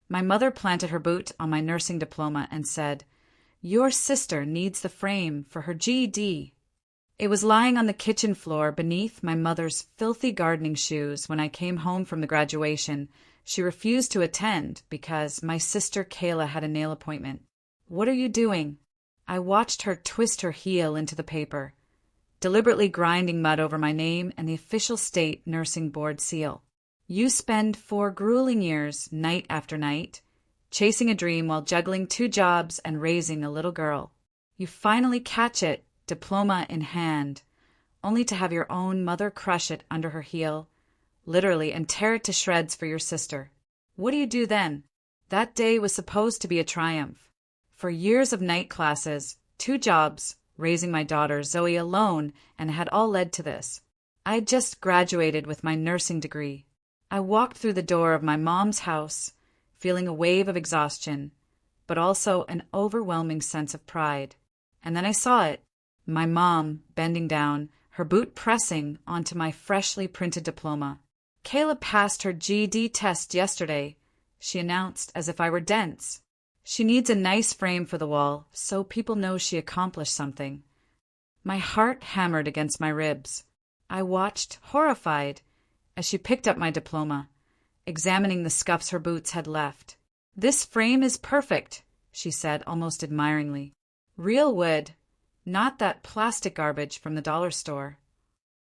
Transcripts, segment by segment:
My mother planted her boot on my nursing diploma and said, "Your sister needs the frame for her GED." It was lying on the kitchen floor beneath my mother's filthy gardening shoes when I came home from the graduation. She refused to attend because my sister Kayla had a nail appointment. "What are you doing?" I watched her twist her heel into the paper, deliberately grinding mud over my name and the official state nursing board seal. "You spend 4 grueling years, night after night, chasing a dream while juggling 2 jobs and raising a little girl. You finally catch it, diploma in hand, only to have your own mother crush it under her heel, literally, and tear it to shreds for your sister. What do you do then?" That day was supposed to be a triumph. For years of night classes, 2 jobs, raising my daughter Zoe alone, and had all led to this. I had just graduated with my nursing degree. I walked through the door of my mom's house, feeling a wave of exhaustion, but also an overwhelming sense of pride. And then I saw it. My mom, bending down, her boot pressing onto my freshly printed diploma. "Kayla passed her GED test yesterday," she announced as if I were dense. "She needs a nice frame for the wall so people know she accomplished something." My heart hammered against my ribs. I watched, horrified, as she picked up my diploma, examining the scuffs her boots had left. "This frame is perfect," she said almost admiringly. "Real wood. Not that plastic garbage from the dollar store."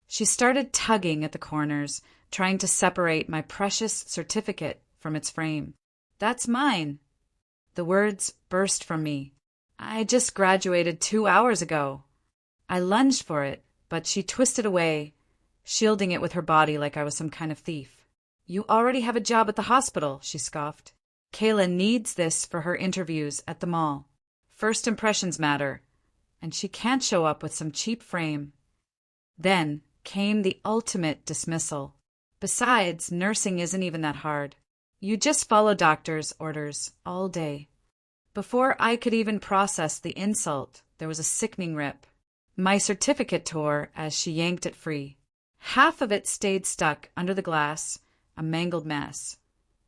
She started tugging at the corners, trying to separate my precious certificate from its frame. "That's mine." The words burst from me. "I just graduated 2 hours ago." I lunged for it, but she twisted away, shielding it with her body like I was some kind of thief. "You already have a job at the hospital," she scoffed. "Kayla needs this for her interviews at the mall. First impressions matter, and she can't show up with some cheap frame." Then came the ultimate dismissal. "Besides, nursing isn't even that hard. You just follow doctor's orders all day." Before I could even process the insult, there was a sickening rip. My certificate tore as she yanked it free. Half of it stayed stuck under the glass, a mangled mess,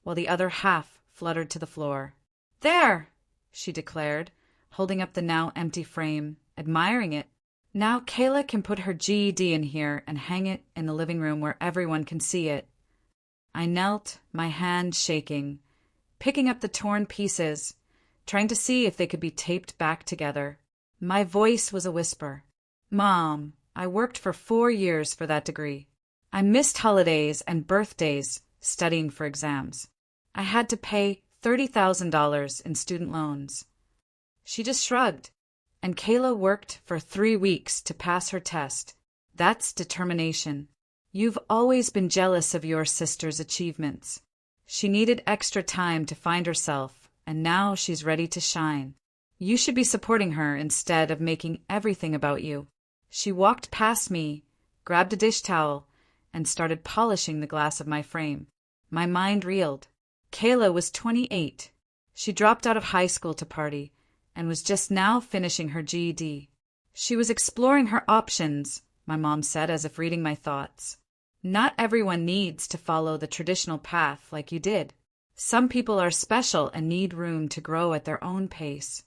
while the other half fluttered to the floor. "There!" she declared, holding up the now empty frame, admiring it. "Now Kayla can put her GED in here and hang it in the living room where everyone can see it." I knelt, my hand shaking, picking up the torn pieces, trying to see if they could be taped back together. My voice was a whisper. "Mom, I worked for 4 years for that degree. I missed holidays and birthdays studying for exams. I had to pay $30,000 in student loans." She just shrugged. "And Kayla worked for 3 weeks to pass her test. That's determination. You've always been jealous of your sister's achievements. She needed extra time to find herself, and now she's ready to shine. You should be supporting her instead of making everything about you." She walked past me, grabbed a dish towel, and started polishing the glass of my frame. My mind reeled. Kayla was 28. She dropped out of high school to party and was just now finishing her GED. She was exploring her options, my mom said as if reading my thoughts. "Not everyone needs to follow the traditional path like you did. Some people are special and need room to grow at their own pace."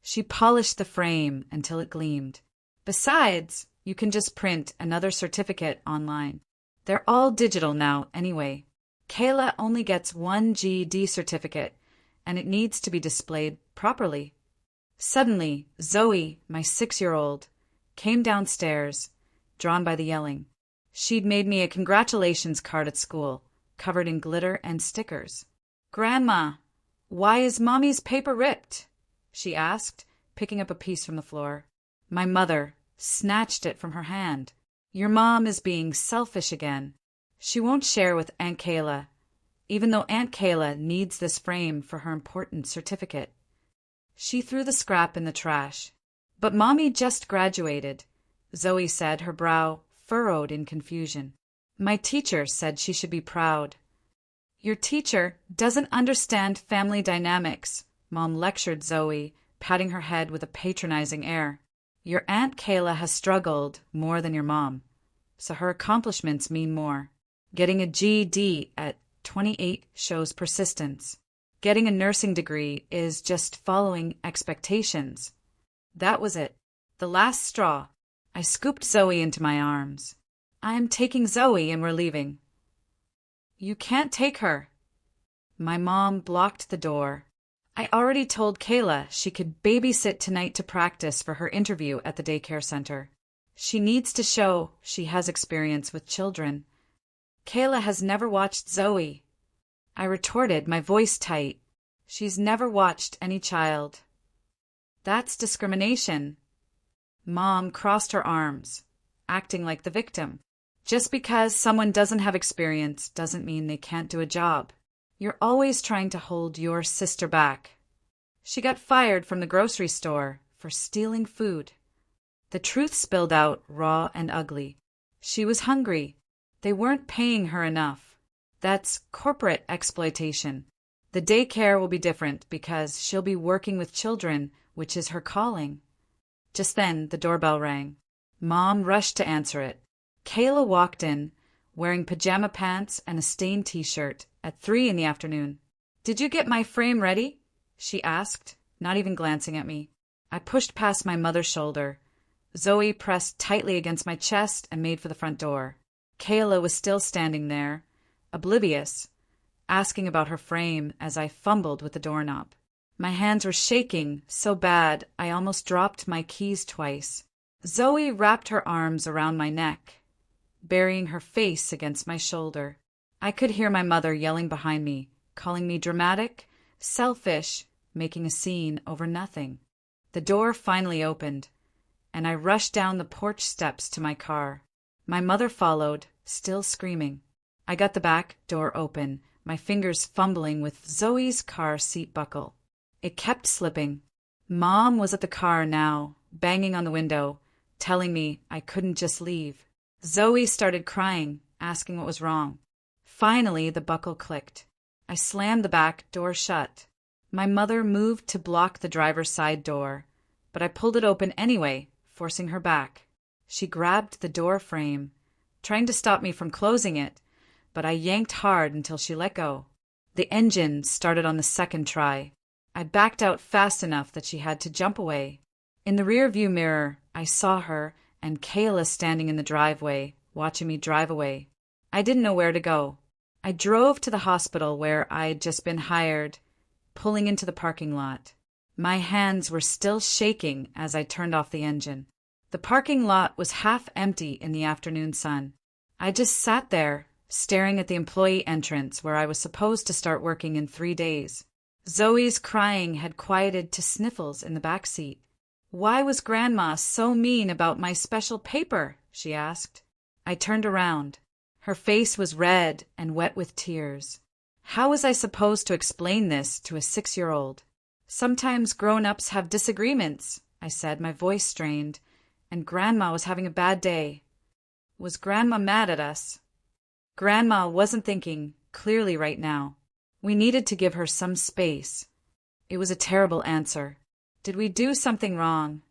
She polished the frame until it gleamed. "Besides, you can just print another certificate online. They're all digital now anyway. Kayla only gets 1 GED certificate, and it needs to be displayed properly." Suddenly, Zoe, my 6-year-old, came downstairs, drawn by the yelling. She'd made me a congratulations card at school, covered in glitter and stickers. "Grandma, why is Mommy's paper ripped?" she asked, picking up a piece from the floor. My mother snatched it from her hand. "Your mom is being selfish again. She won't share with Aunt Kayla, even though Aunt Kayla needs this frame for her important certificate." She threw the scrap in the trash. "But Mommy just graduated," Zoe said, her brow furrowed in confusion. "My teacher said she should be proud." "Your teacher doesn't understand family dynamics," Mom lectured Zoe, patting her head with a patronizing air. "Your Aunt Kayla has struggled more than your mom, so her accomplishments mean more. Getting a GED at 28 shows persistence." Getting a nursing degree is just following expectations. That was it. The last straw. I scooped Zoe into my arms. I'm taking Zoe and we're leaving. You can't take her. My mom blocked the door. I already told Kayla she could babysit tonight to practice for her interview at the daycare center. She needs to show she has experience with children. Kayla has never watched Zoe. I retorted, my voice tight. She's never watched any child. That's discrimination. Mom crossed her arms, acting like the victim. Just because someone doesn't have experience doesn't mean they can't do a job. You're always trying to hold your sister back. She got fired from the grocery store for stealing food. The truth spilled out raw and ugly. She was hungry. They weren't paying her enough. That's corporate exploitation. The daycare will be different because she'll be working with children, which is her calling. Just then, the doorbell rang. Mom rushed to answer it. Kayla walked in, wearing pajama pants and a stained t-shirt, at 3 p.m. "Did you get my frame ready?" she asked, not even glancing at me. I pushed past my mother's shoulder. Zoe pressed tightly against my chest and made for the front door. Kayla was still standing there, oblivious, asking about her frame as I fumbled with the doorknob. My hands were shaking so bad I almost dropped my keys twice. Zoe wrapped her arms around my neck, burying her face against my shoulder. I could hear my mother yelling behind me, calling me dramatic, selfish, making a scene over nothing. The door finally opened, and I rushed down the porch steps to my car. My mother followed, still screaming. I got the back door open, my fingers fumbling with Zoe's car seat buckle. It kept slipping. Mom was at the car now, banging on the window, telling me I couldn't just leave. Zoe started crying, asking what was wrong. Finally, the buckle clicked. I slammed the back door shut. My mother moved to block the driver's side door, but I pulled it open anyway, forcing her back. She grabbed the door frame, trying to stop me from closing it, but I yanked hard until she let go. The engine started on the second try. I backed out fast enough that she had to jump away. In the rear-view mirror, I saw her and Kayla standing in the driveway, watching me drive away. I didn't know where to go. I drove to the hospital where I'd just been hired, pulling into the parking lot. My hands were still shaking as I turned off the engine. The parking lot was half empty in the afternoon sun. I just sat there, staring at the employee entrance where I was supposed to start working in 3 days. Zoe's crying had quieted to sniffles in the back seat. "Why was Grandma so mean about my special paper?" she asked. I turned around. Her face was red and wet with tears. How was I supposed to explain this to a 6-year-old? "Sometimes grown-ups have disagreements," I said, my voice strained, "and Grandma was having a bad day." Was Grandma mad at us? Grandma wasn't thinking clearly right now. We needed to give her some space. It was a terrible answer. Did we do something wrong?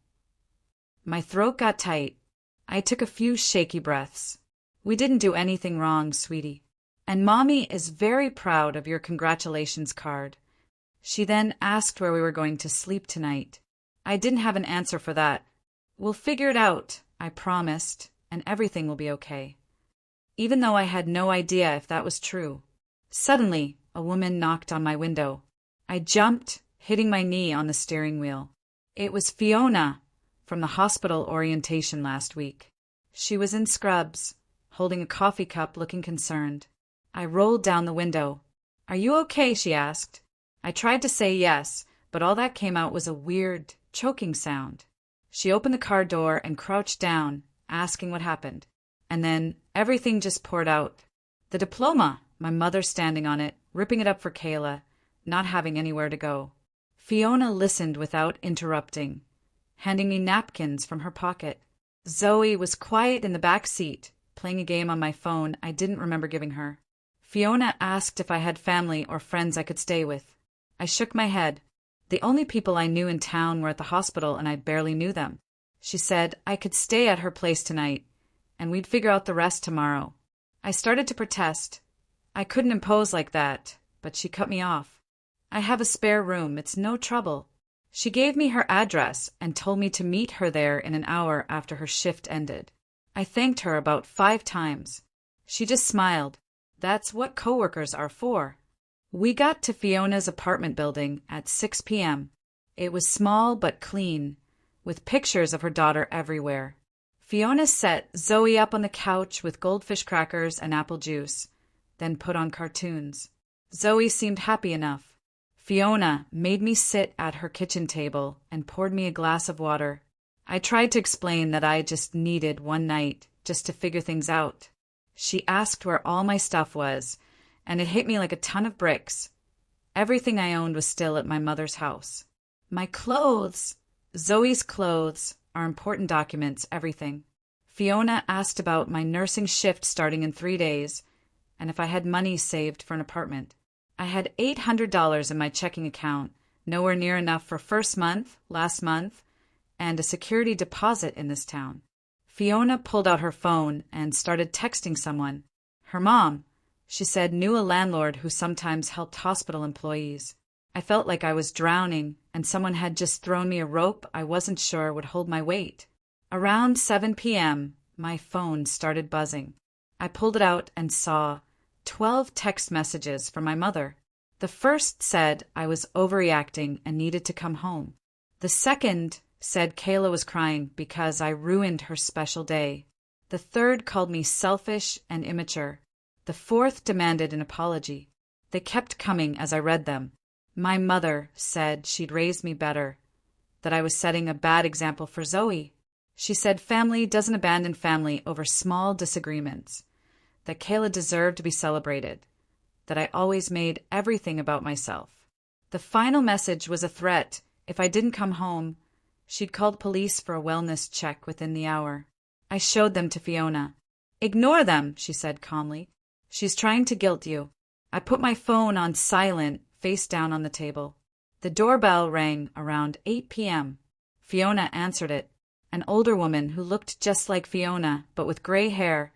My throat got tight. I took a few shaky breaths. "We didn't do anything wrong, sweetie. And Mommy is very proud of your congratulations card." She then asked where we were going to sleep tonight. I didn't have an answer for that. "We'll figure it out," I promised, "and everything will be okay." Even though I had no idea if that was true. Suddenly, a woman knocked on my window. I jumped, hitting my knee on the steering wheel. It was Fiona from the hospital orientation last week. She was in scrubs, holding a coffee cup, looking concerned. I rolled down the window. "Are you okay?" she asked. I tried to say yes, but all that came out was a weird, choking sound. She opened the car door and crouched down, asking what happened. And then everything just poured out. The diploma, my mother standing on it, ripping it up for Kayla, not having anywhere to go. Fiona listened without interrupting, handing me napkins from her pocket. Zoe was quiet in the back seat, playing a game on my phone I didn't remember giving her. Fiona asked if I had family or friends I could stay with. I shook my head. The only people I knew in town were at the hospital, and I barely knew them. She said I could stay at her place tonight, and we'd figure out the rest tomorrow. I started to protest. I couldn't impose like that, but she cut me off. I have a spare room, it's no trouble. She gave me her address and told me to meet her there in an hour after her shift ended. I thanked her about 5 times. She just smiled. That's what coworkers are for. We got to Fiona's apartment building at 6 p.m. It was small but clean, with pictures of her daughter everywhere. Fiona set Zoe up on the couch with goldfish crackers and apple juice, then put on cartoons. Zoe seemed happy enough. Fiona made me sit at her kitchen table and poured me a glass of water. I tried to explain that I just needed one night just to figure things out. She asked where all my stuff was, and it hit me like a ton of bricks. Everything I owned was still at my mother's house. My clothes! Zoe's clothes, our important documents, everything. Fiona asked about my nursing shift starting in 3 days, and if I had money saved for an apartment. I had $800 in my checking account, nowhere near enough for first month, last month, and a security deposit in this town. Fiona pulled out her phone and started texting someone. Her mom, she said, knew a landlord who sometimes helped hospital employees. I felt like I was drowning, and someone had just thrown me a rope I wasn't sure would hold my weight. Around 7 p.m., my phone started buzzing. I pulled it out and saw 12 text messages from my mother. The first said I was overreacting and needed to come home. The second said Kayla was crying because I ruined her special day. The third called me selfish and immature. The fourth demanded an apology. They kept coming as I read them. My mother said she'd raised me better, that I was setting a bad example for Zoe. She said family doesn't abandon family over small disagreements, that Kayla deserved to be celebrated, that I always made everything about myself. The final message was a threat. If I didn't come home, she'd call the police for a wellness check within the hour. I showed them to Fiona. Ignore them, she said calmly. She's trying to guilt you. I put my phone on silent, face down on the table. The doorbell rang around 8 p.m. Fiona answered it. An older woman who looked just like Fiona, but with gray hair,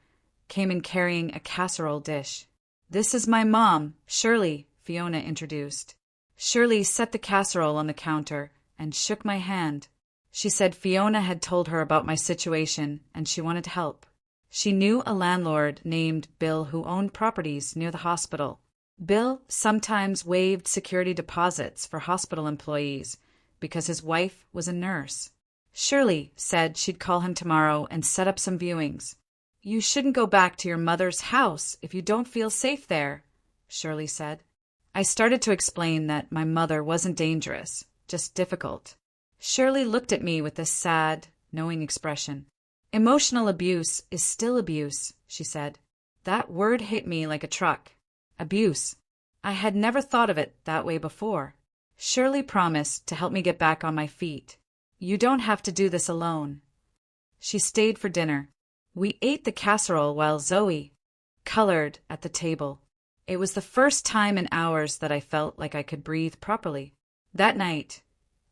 came in carrying a casserole dish. This is my mom, Shirley, Fiona introduced. Shirley set the casserole on the counter and shook my hand. She said Fiona had told her about my situation and she wanted to help. She knew a landlord named Bill who owned properties near the hospital. Bill sometimes waived security deposits for hospital employees because his wife was a nurse. Shirley said she'd call him tomorrow and set up some viewings. You shouldn't go back to your mother's house if you don't feel safe there, Shirley said. I started to explain that my mother wasn't dangerous, just difficult. Shirley looked at me with a sad, knowing expression. Emotional abuse is still abuse, she said. That word hit me like a truck. Abuse. I had never thought of it that way before. Shirley promised to help me get back on my feet. You don't have to do this alone. She stayed for dinner. We ate the casserole while Zoe colored at the table. It was the first time in hours that I felt like I could breathe properly. That night,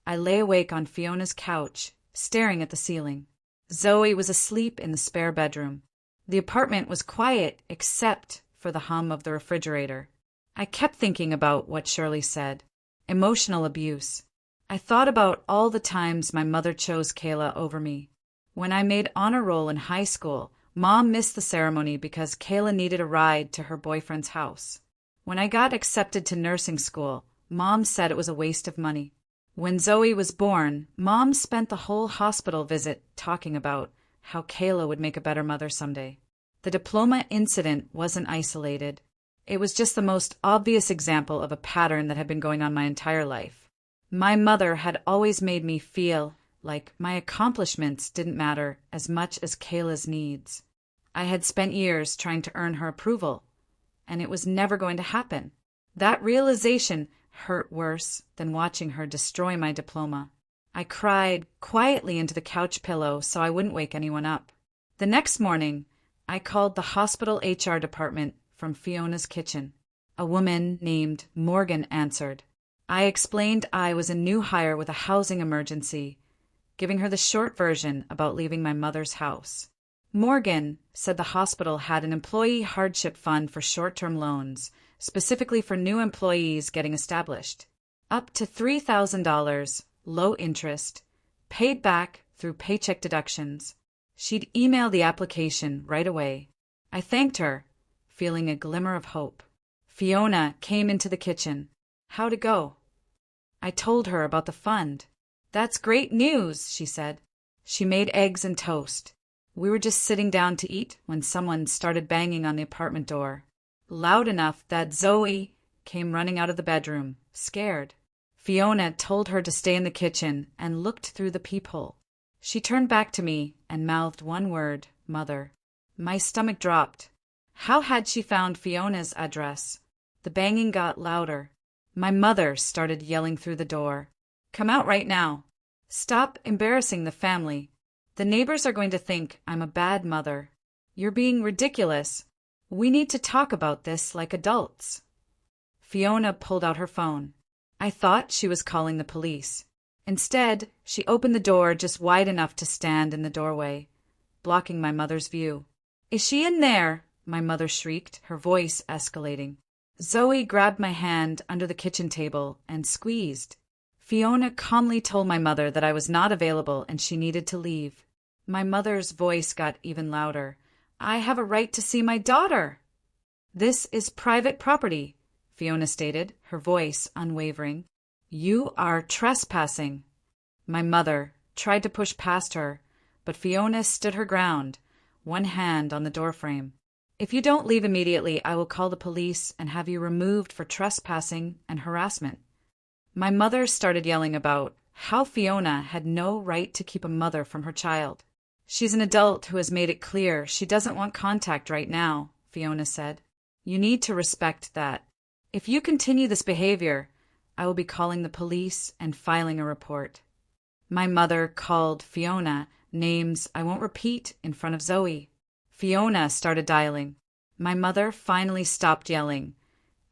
I lay awake on Fiona's couch, staring at the ceiling. Zoe was asleep in the spare bedroom. The apartment was quiet except for the hum of the refrigerator. I kept thinking about what Shirley said. Emotional abuse. I thought about all the times my mother chose Kayla over me. When I made honor roll in high school, Mom missed the ceremony because Kayla needed a ride to her boyfriend's house. When I got accepted to nursing school, Mom said it was a waste of money. When Zoe was born, Mom spent the whole hospital visit talking about how Kayla would make a better mother someday. The diploma incident wasn't isolated. It was just the most obvious example of a pattern that had been going on my entire life. My mother had always made me feel like my accomplishments didn't matter as much as Kayla's needs. I had spent years trying to earn her approval, and it was never going to happen. That realization hurt worse than watching her destroy my diploma. I cried quietly into the couch pillow so I wouldn't wake anyone up. The next morning, I called the hospital HR department from Fiona's kitchen. A woman named Morgan answered. I explained I was a new hire with a housing emergency, giving her the short version about leaving my mother's house. Morgan said the hospital had an employee hardship fund for short-term loans, specifically for new employees getting established. Up to $3,000, low interest, paid back through paycheck deductions. She'd email the application right away. I thanked her, feeling a glimmer of hope. Fiona came into the kitchen. How'd it go? I told her about the fund. That's great news, she said. She made eggs and toast. We were just sitting down to eat when someone started banging on the apartment door. Loud enough that Zoe came running out of the bedroom, scared. Fiona told her to stay in the kitchen and looked through the peephole. She turned back to me and mouthed one word, Mother. My stomach dropped. How had she found Fiona's address? The banging got louder. My mother started yelling through the door. Come out right now. Stop embarrassing the family. The neighbors are going to think I'm a bad mother. You're being ridiculous. We need to talk about this like adults. Fiona pulled out her phone. I thought she was calling the police. Instead, she opened the door just wide enough to stand in the doorway, blocking my mother's view. Is she in there? My mother shrieked, her voice escalating. Zoe grabbed my hand under the kitchen table and squeezed. Fiona calmly told my mother that I was not available and she needed to leave. My mother's voice got even louder. I have a right to see my daughter. This is private property, Fiona stated, her voice unwavering. You are trespassing. My mother tried to push past her, but Fiona stood her ground, one hand on the doorframe. If you don't leave immediately, I will call the police and have you removed for trespassing and harassment. My mother started yelling about how Fiona had no right to keep a mother from her child. She's an adult who has made it clear she doesn't want contact right now, Fiona said. You need to respect that. If you continue this behavior, I will be calling the police and filing a report. My mother called Fiona names I won't repeat in front of Zoe. Fiona started dialing. My mother finally stopped yelling,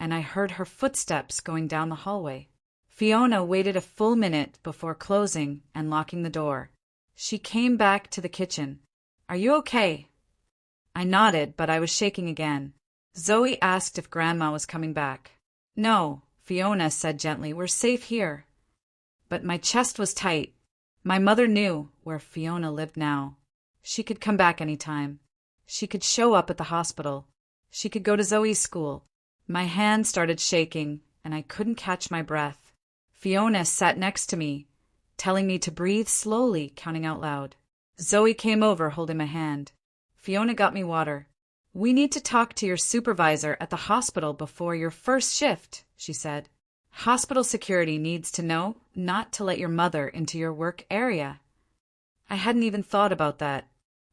and I heard her footsteps going down the hallway. Fiona waited a full minute before closing and locking the door. She came back to the kitchen. Are you okay? I nodded, but I was shaking again. Zoe asked if Grandma was coming back. No, Fiona said gently, we're safe here. But my chest was tight. My mother knew where Fiona lived now. She could come back any time. She could show up at the hospital. She could go to Zoe's school. My hand started shaking, and I couldn't catch my breath. Fiona sat next to me, telling me to breathe slowly, counting out loud. Zoe came over, holding my hand. Fiona got me water. We need to talk to your supervisor at the hospital before your first shift, she said. Hospital security needs to know not to let your mother into your work area. I hadn't even thought about that.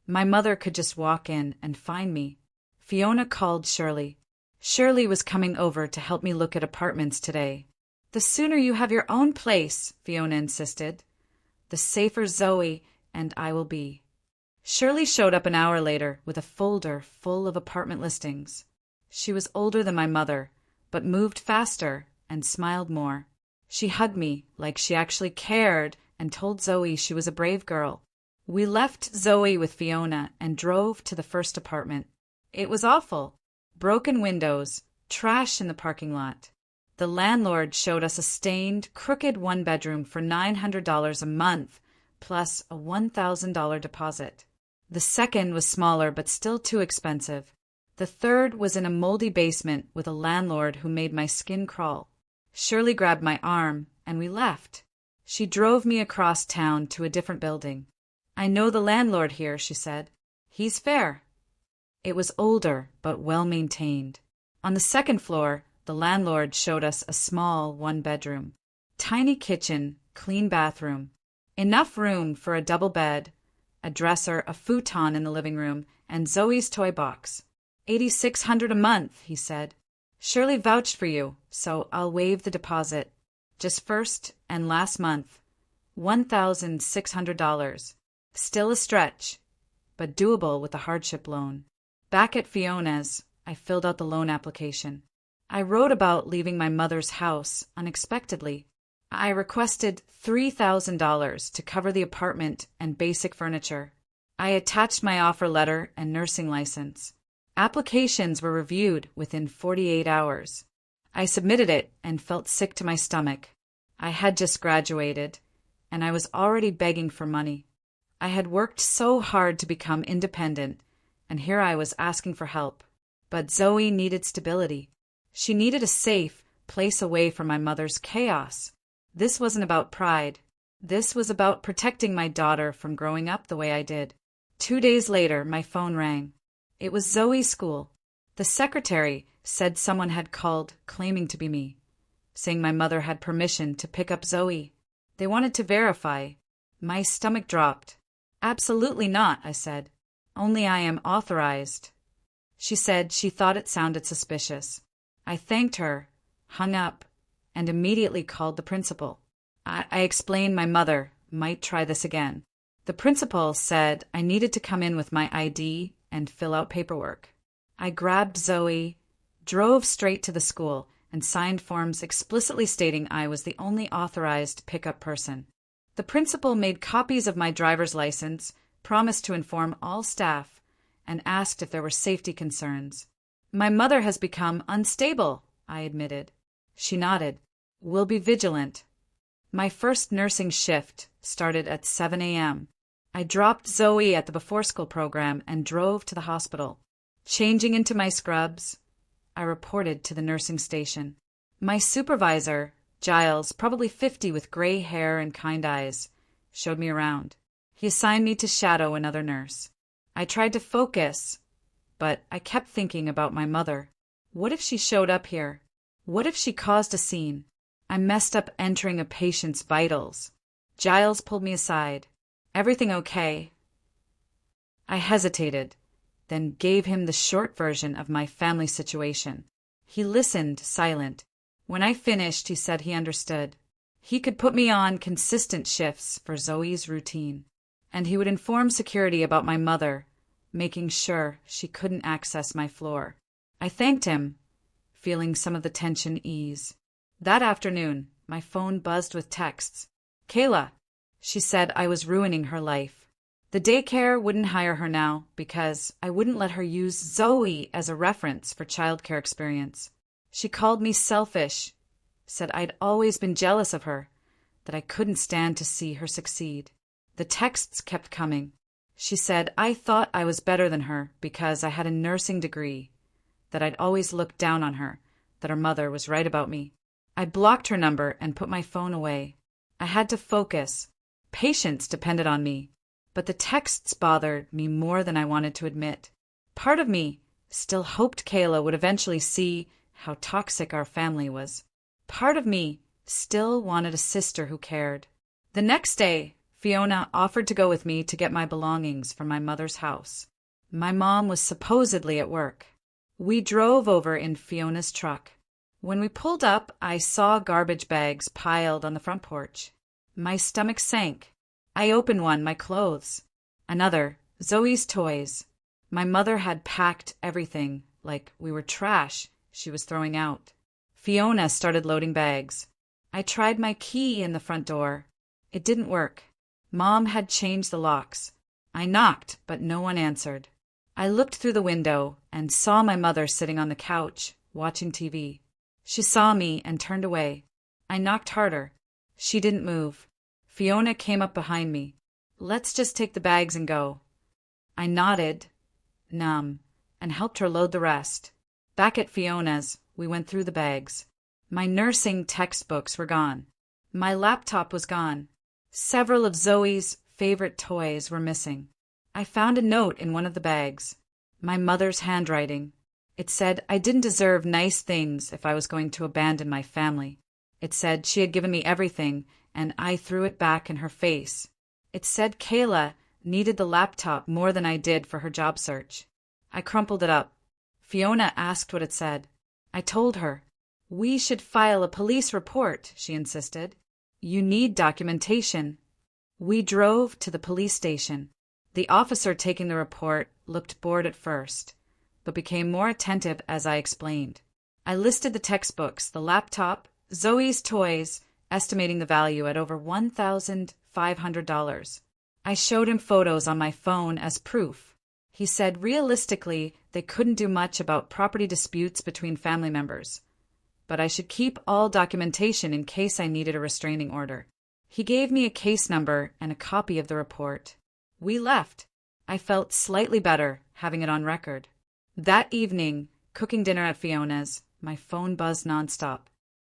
My mother could just walk in and find me. Fiona called Shirley. Shirley was coming over to help me look at apartments today. The sooner you have your own place, Fiona insisted, the safer Zoe and I will be. Shirley showed up an hour later with a folder full of apartment listings. She was older than my mother, but moved faster and smiled more. She hugged me like she actually cared and told Zoe she was a brave girl. We left Zoe with Fiona and drove to the first apartment. It was awful. Broken windows, trash in the parking lot. The landlord showed us a stained, crooked one-bedroom for $900 a month, plus a $1,000 deposit. The second was smaller but still too expensive. The third was in a moldy basement with a landlord who made my skin crawl. Shirley grabbed my arm, and we left. She drove me across town to a different building. I know the landlord here, she said. He's fair. It was older, but well-maintained. On the second floor, the landlord showed us a small one-bedroom. Tiny kitchen, clean bathroom. Enough room for a double bed, a dresser, a futon in the living room, and Zoe's toy box. $8,600 a month, he said. Shirley vouched for you, so I'll waive the deposit. Just first and last month. $1,600. Still a stretch, but doable with a hardship loan. Back at Fiona's, I filled out the loan application. I wrote about leaving my mother's house unexpectedly. I requested $3,000 to cover the apartment and basic furniture. I attached my offer letter and nursing license. Applications were reviewed within 48 hours. I submitted it and felt sick to my stomach. I had just graduated, and I was already begging for money. I had worked so hard to become independent, and here I was asking for help. But Zoe needed stability. She needed a safe place away from my mother's chaos. This wasn't about pride. This was about protecting my daughter from growing up the way I did. 2 days later, my phone rang. It was Zoe's school. The secretary said someone had called claiming to be me, saying my mother had permission to pick up Zoe. They wanted to verify. My stomach dropped. Absolutely not, I said. Only I am authorized. She said she thought it sounded suspicious. I thanked her, hung up, and immediately called the principal. I explained my mother might try this again. The principal said I needed to come in with my ID and fill out paperwork. I grabbed Zoe, drove straight to the school, and signed forms explicitly stating I was the only authorized pickup person. The principal made copies of my driver's license, promised to inform all staff, and asked if there were safety concerns. My mother has become unstable, I admitted. She nodded. We'll be vigilant. My first nursing shift started at 7 a.m. I dropped Zoe at the before-school program and drove to the hospital. Changing into my scrubs, I reported to the nursing station. My supervisor, Giles, probably 50 with gray hair and kind eyes, showed me around. He assigned me to shadow another nurse. I tried to focus, but I kept thinking about my mother. What if she showed up here? What if she caused a scene? I messed up entering a patient's vitals. Giles pulled me aside. Everything okay? I hesitated, then gave him the short version of my family situation. He listened, silent. When I finished, he said he understood. He could put me on consistent shifts for Zoe's routine, and he would inform security about my mother, making sure she couldn't access my floor. I thanked him, feeling some of the tension ease. That afternoon, my phone buzzed with texts. Kayla, she said I was ruining her life. The daycare wouldn't hire her now because I wouldn't let her use Zoe as a reference for childcare experience. She called me selfish, said I'd always been jealous of her, that I couldn't stand to see her succeed. The texts kept coming. She said I thought I was better than her because I had a nursing degree, that I'd always looked down on her, that her mother was right about me. I blocked her number and put my phone away. I had to focus. Patients depended on me, but the texts bothered me more than I wanted to admit. Part of me still hoped Kayla would eventually see how toxic our family was. Part of me still wanted a sister who cared. The next day, Fiona offered to go with me to get my belongings from my mother's house. My mom was supposedly at work. We drove over in Fiona's truck. When we pulled up, I saw garbage bags piled on the front porch. My stomach sank. I opened one, my clothes. Another, Zoe's toys. My mother had packed everything, like we were trash she was throwing out. Fiona started loading bags. I tried my key in the front door. It didn't work. Mom had changed the locks. I knocked, but no one answered. I looked through the window and saw my mother sitting on the couch, watching TV. She saw me and turned away. I knocked harder. She didn't move. Fiona came up behind me. Let's just take the bags and go. I nodded, numb, and helped her load the rest. Back at Fiona's, we went through the bags. My nursing textbooks were gone. My laptop was gone. Several of Zoe's favorite toys were missing. I found a note in one of the bags. My mother's handwriting. It said I didn't deserve nice things if I was going to abandon my family. It said she had given me everything, and I threw it back in her face. It said Kayla needed the laptop more than I did for her job search. I crumpled it up. Fiona asked what it said. I told her. We should file a police report, she insisted. You need documentation. We drove to the police station. The officer taking the report looked bored at first, but became more attentive as I explained. I listed the textbooks, the laptop, Zoe's toys, estimating the value at over $1,500. I showed him photos on my phone as proof. He said realistically they couldn't do much about property disputes between family members, but I should keep all documentation in case I needed a restraining order. He gave me a case number and a copy of the report. We left. I felt slightly better having it on record. That evening, cooking dinner at Fiona's, my phone buzzed nonstop.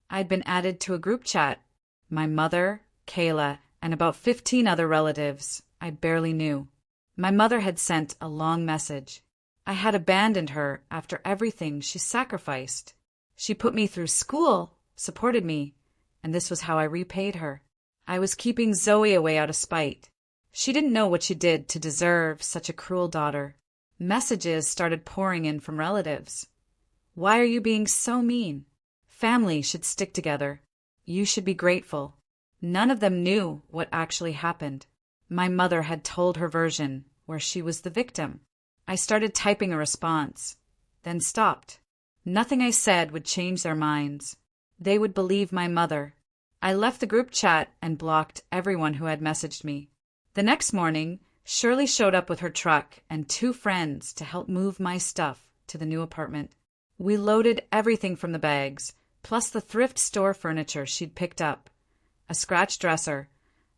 I'd been added to a group chat. My mother, Kayla, and about 15 other relatives I barely knew. My mother had sent a long message. I had abandoned her after everything she sacrificed. She put me through school, supported me, and this was how I repaid her. I was keeping Zoe away out of spite. She didn't know what she did to deserve such a cruel daughter. Messages started pouring in from relatives. Why are you being so mean? Family should stick together. You should be grateful. None of them knew what actually happened. My mother had told her version, where she was the victim. I started typing a response, then stopped. Nothing I said would change their minds. They would believe my mother. I left the group chat and blocked everyone who had messaged me. The next morning, Shirley showed up with her truck and 2 friends to help move my stuff to the new apartment. We loaded everything from the bags, plus the thrift store furniture she'd picked up. A scratch dresser,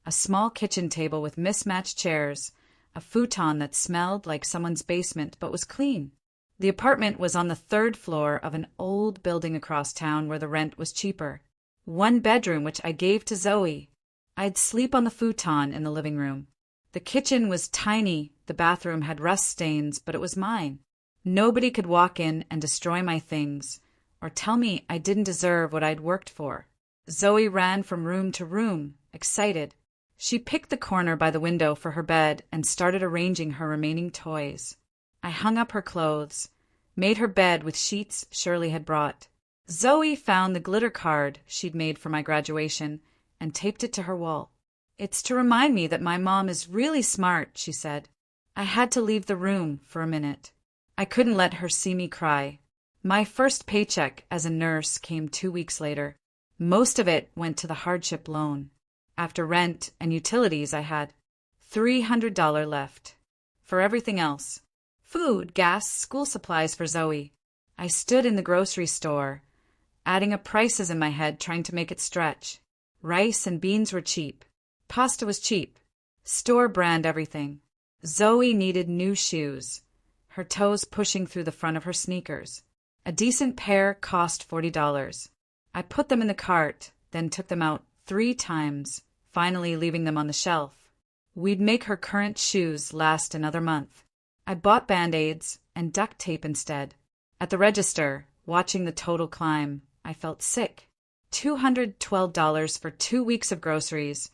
a small kitchen table with mismatched chairs, a futon that smelled like someone's basement but was clean. The apartment was on the 3rd floor of an old building across town where the rent was cheaper. 1 bedroom which I gave to Zoe. I'd sleep on the futon in the living room. The kitchen was tiny, the bathroom had rust stains, but it was mine. Nobody could walk in and destroy my things, or tell me I didn't deserve what I'd worked for. Zoe ran from room to room, excited. She picked the corner by the window for her bed and started arranging her remaining toys. I hung up her clothes, made her bed with sheets Shirley had brought. Zoe found the glitter card she'd made for my graduation and taped it to her wall. It's to remind me that my mom is really smart, she said. I had to leave the room for a minute. I couldn't let her see me cry. My first paycheck as a nurse came 2 weeks later. Most of it went to the hardship loan. After rent and utilities, I had $300 left. For everything else. Food, gas, school supplies for Zoe. I stood in the grocery store, adding up prices in my head, trying to make it stretch. Rice and beans were cheap. Pasta was cheap. Store brand everything. Zoe needed new shoes, her toes pushing through the front of her sneakers. A decent pair cost $40. I put them in the cart, then took them out 3 times, finally leaving them on the shelf. We'd make her current shoes last another month. I bought Band-Aids and duct tape instead. At the register, watching the total climb, I felt sick. $212 for 2 weeks of groceries,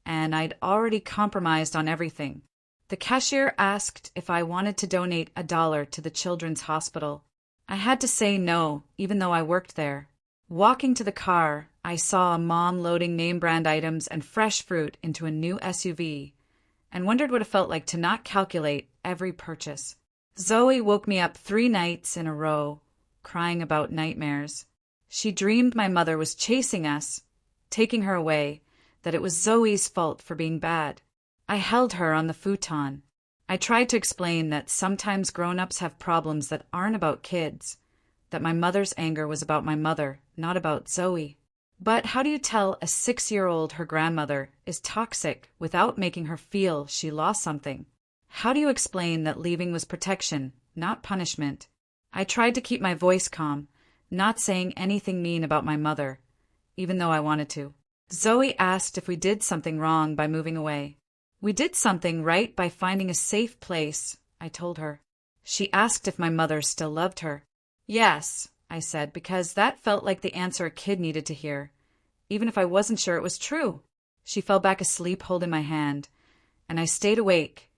and I'd already compromised on everything. The cashier asked if I wanted to donate $1 to the children's hospital. I had to say no, even though I worked there. Walking to the car, I saw a mom loading name-brand items and fresh fruit into a new SUV, and wondered what it felt like to not calculate every purchase. Zoe woke me up 3 nights in a row, crying about nightmares. She dreamed my mother was chasing us, taking her away, that it was Zoe's fault for being bad. I held her on the futon. I tried to explain that sometimes grown-ups have problems that aren't about kids, that my mother's anger was about my mother, not about Zoe. But how do you tell a 6-year-old her grandmother is toxic without making her feel she lost something? How do you explain that leaving was protection, not punishment? I tried to keep my voice calm, not saying anything mean about my mother, even though I wanted to. Zoe asked if we did something wrong by moving away. We did something right by finding a safe place, I told her. She asked if my mother still loved her. Yes, I said, because that felt like the answer a kid needed to hear, even if I wasn't sure it was true. She fell back asleep holding my hand, and I stayed awake,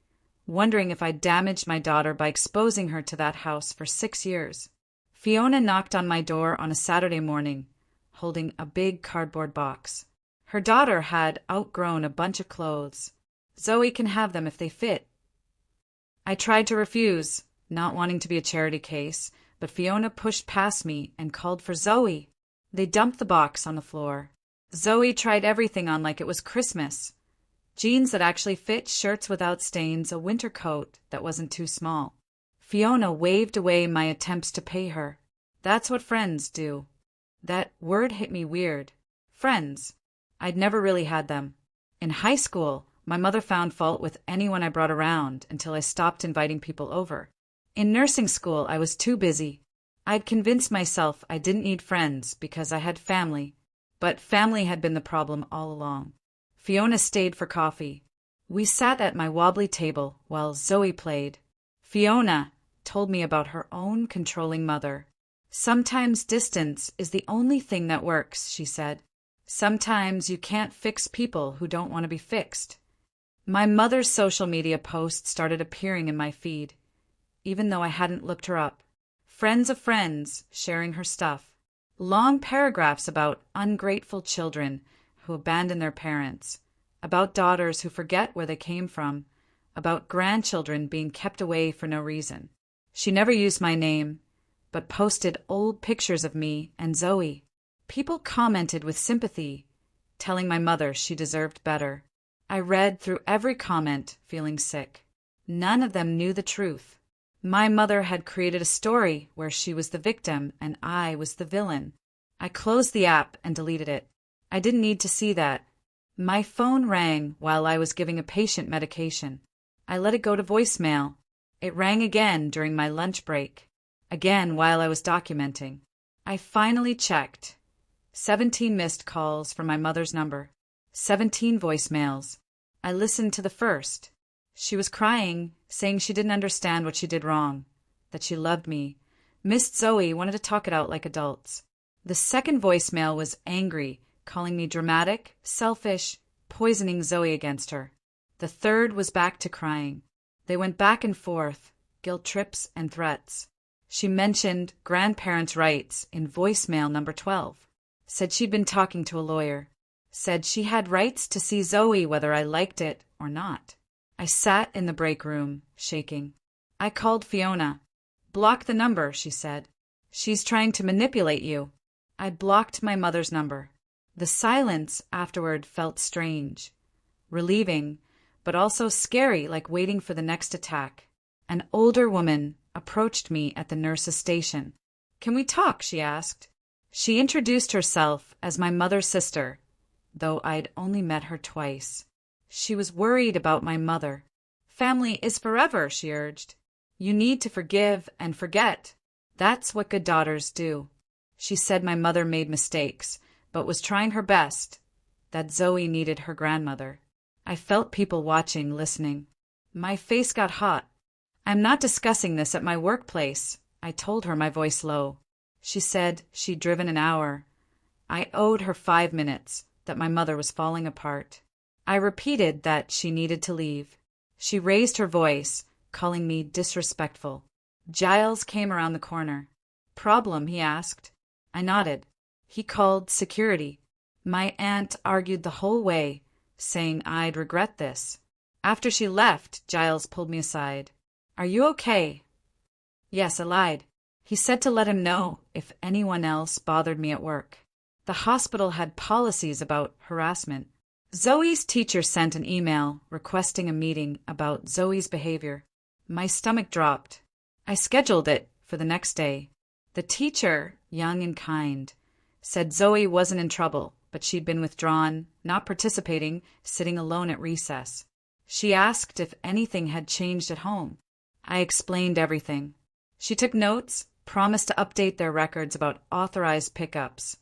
wondering if I'd damaged my daughter by exposing her to that house for 6 years. Fiona knocked on my door on a Saturday morning, holding a big cardboard box. Her daughter had outgrown a bunch of clothes. Zoe can have them if they fit. I tried to refuse, not wanting to be a charity case, but Fiona pushed past me and called for Zoe. They dumped the box on the floor. Zoe tried everything on like it was Christmas. Jeans that actually fit, shirts without stains, a winter coat that wasn't too small. Fiona waved away my attempts to pay her. That's what friends do. That word hit me weird. Friends. I'd never really had them. In high school, my mother found fault with anyone I brought around until I stopped inviting people over. In nursing school, I was too busy. I'd convinced myself I didn't need friends because I had family. But family had been the problem all along. Fiona stayed for coffee. We sat at my wobbly table while Zoe played. Fiona told me about her own controlling mother. Sometimes distance is the only thing that works, she said. Sometimes you can't fix people who don't want to be fixed. My mother's social media posts started appearing in my feed, even though I hadn't looked her up. Friends of friends sharing her stuff. Long paragraphs about ungrateful children who abandon their parents, about daughters who forget where they came from, about grandchildren being kept away for no reason. She never used my name, but posted old pictures of me and Zoe. People commented with sympathy, telling my mother she deserved better. I read through every comment, feeling sick. None of them knew the truth. My mother had created a story where she was the victim and I was the villain. I closed the app and deleted it. I didn't need to see that. My phone rang while I was giving a patient medication. I let it go to voicemail. It rang again during my lunch break. Again while I was documenting. I finally checked. 17 missed calls from my mother's number. 17 voicemails. I listened to the first. She was crying, saying she didn't understand what she did wrong, that she loved me. Miss Zoe wanted to talk it out like adults. The second voicemail was angry, calling me dramatic, selfish, poisoning Zoe against her. The third was back to crying. They went back and forth, guilt trips and threats. She mentioned grandparents' rights in voicemail number 12. Said she'd been talking to a lawyer. Said she had rights to see Zoe whether I liked it or not. I sat in the break room, shaking. I called Fiona. Block the number, she said. She's trying to manipulate you. I blocked my mother's number. The silence afterward felt strange, relieving, but also scary, like waiting for the next attack. An older woman approached me at the nurse's station. Can we talk? She asked. She introduced herself as my mother's sister, though I'd only met her twice. She was worried about my mother. Family is forever, she urged. You need to forgive and forget. That's what good daughters do. She said my mother made mistakes, but was trying her best, that Zoe needed her grandmother. I felt people watching, listening. My face got hot. I'm not discussing this at my workplace, I told her, my voice low. She said she'd driven an hour. I owed her 5 minutes, that my mother was falling apart. I repeated that she needed to leave. She raised her voice, calling me disrespectful. Giles came around the corner. Problem? He asked. I nodded. He called security. My aunt argued the whole way, saying I'd regret this. After she left, Giles pulled me aside. Are you okay? Yes, I lied. He said to let him know if anyone else bothered me at work. The hospital had policies about harassment. Zoe's teacher sent an email requesting a meeting about Zoe's behavior. My stomach dropped. I scheduled it for the next day. The teacher, young and kind, said Zoe wasn't in trouble, but she'd been withdrawn, not participating, sitting alone at recess. She asked if anything had changed at home. I explained everything. She took notes, promised to update their records about authorized pickups,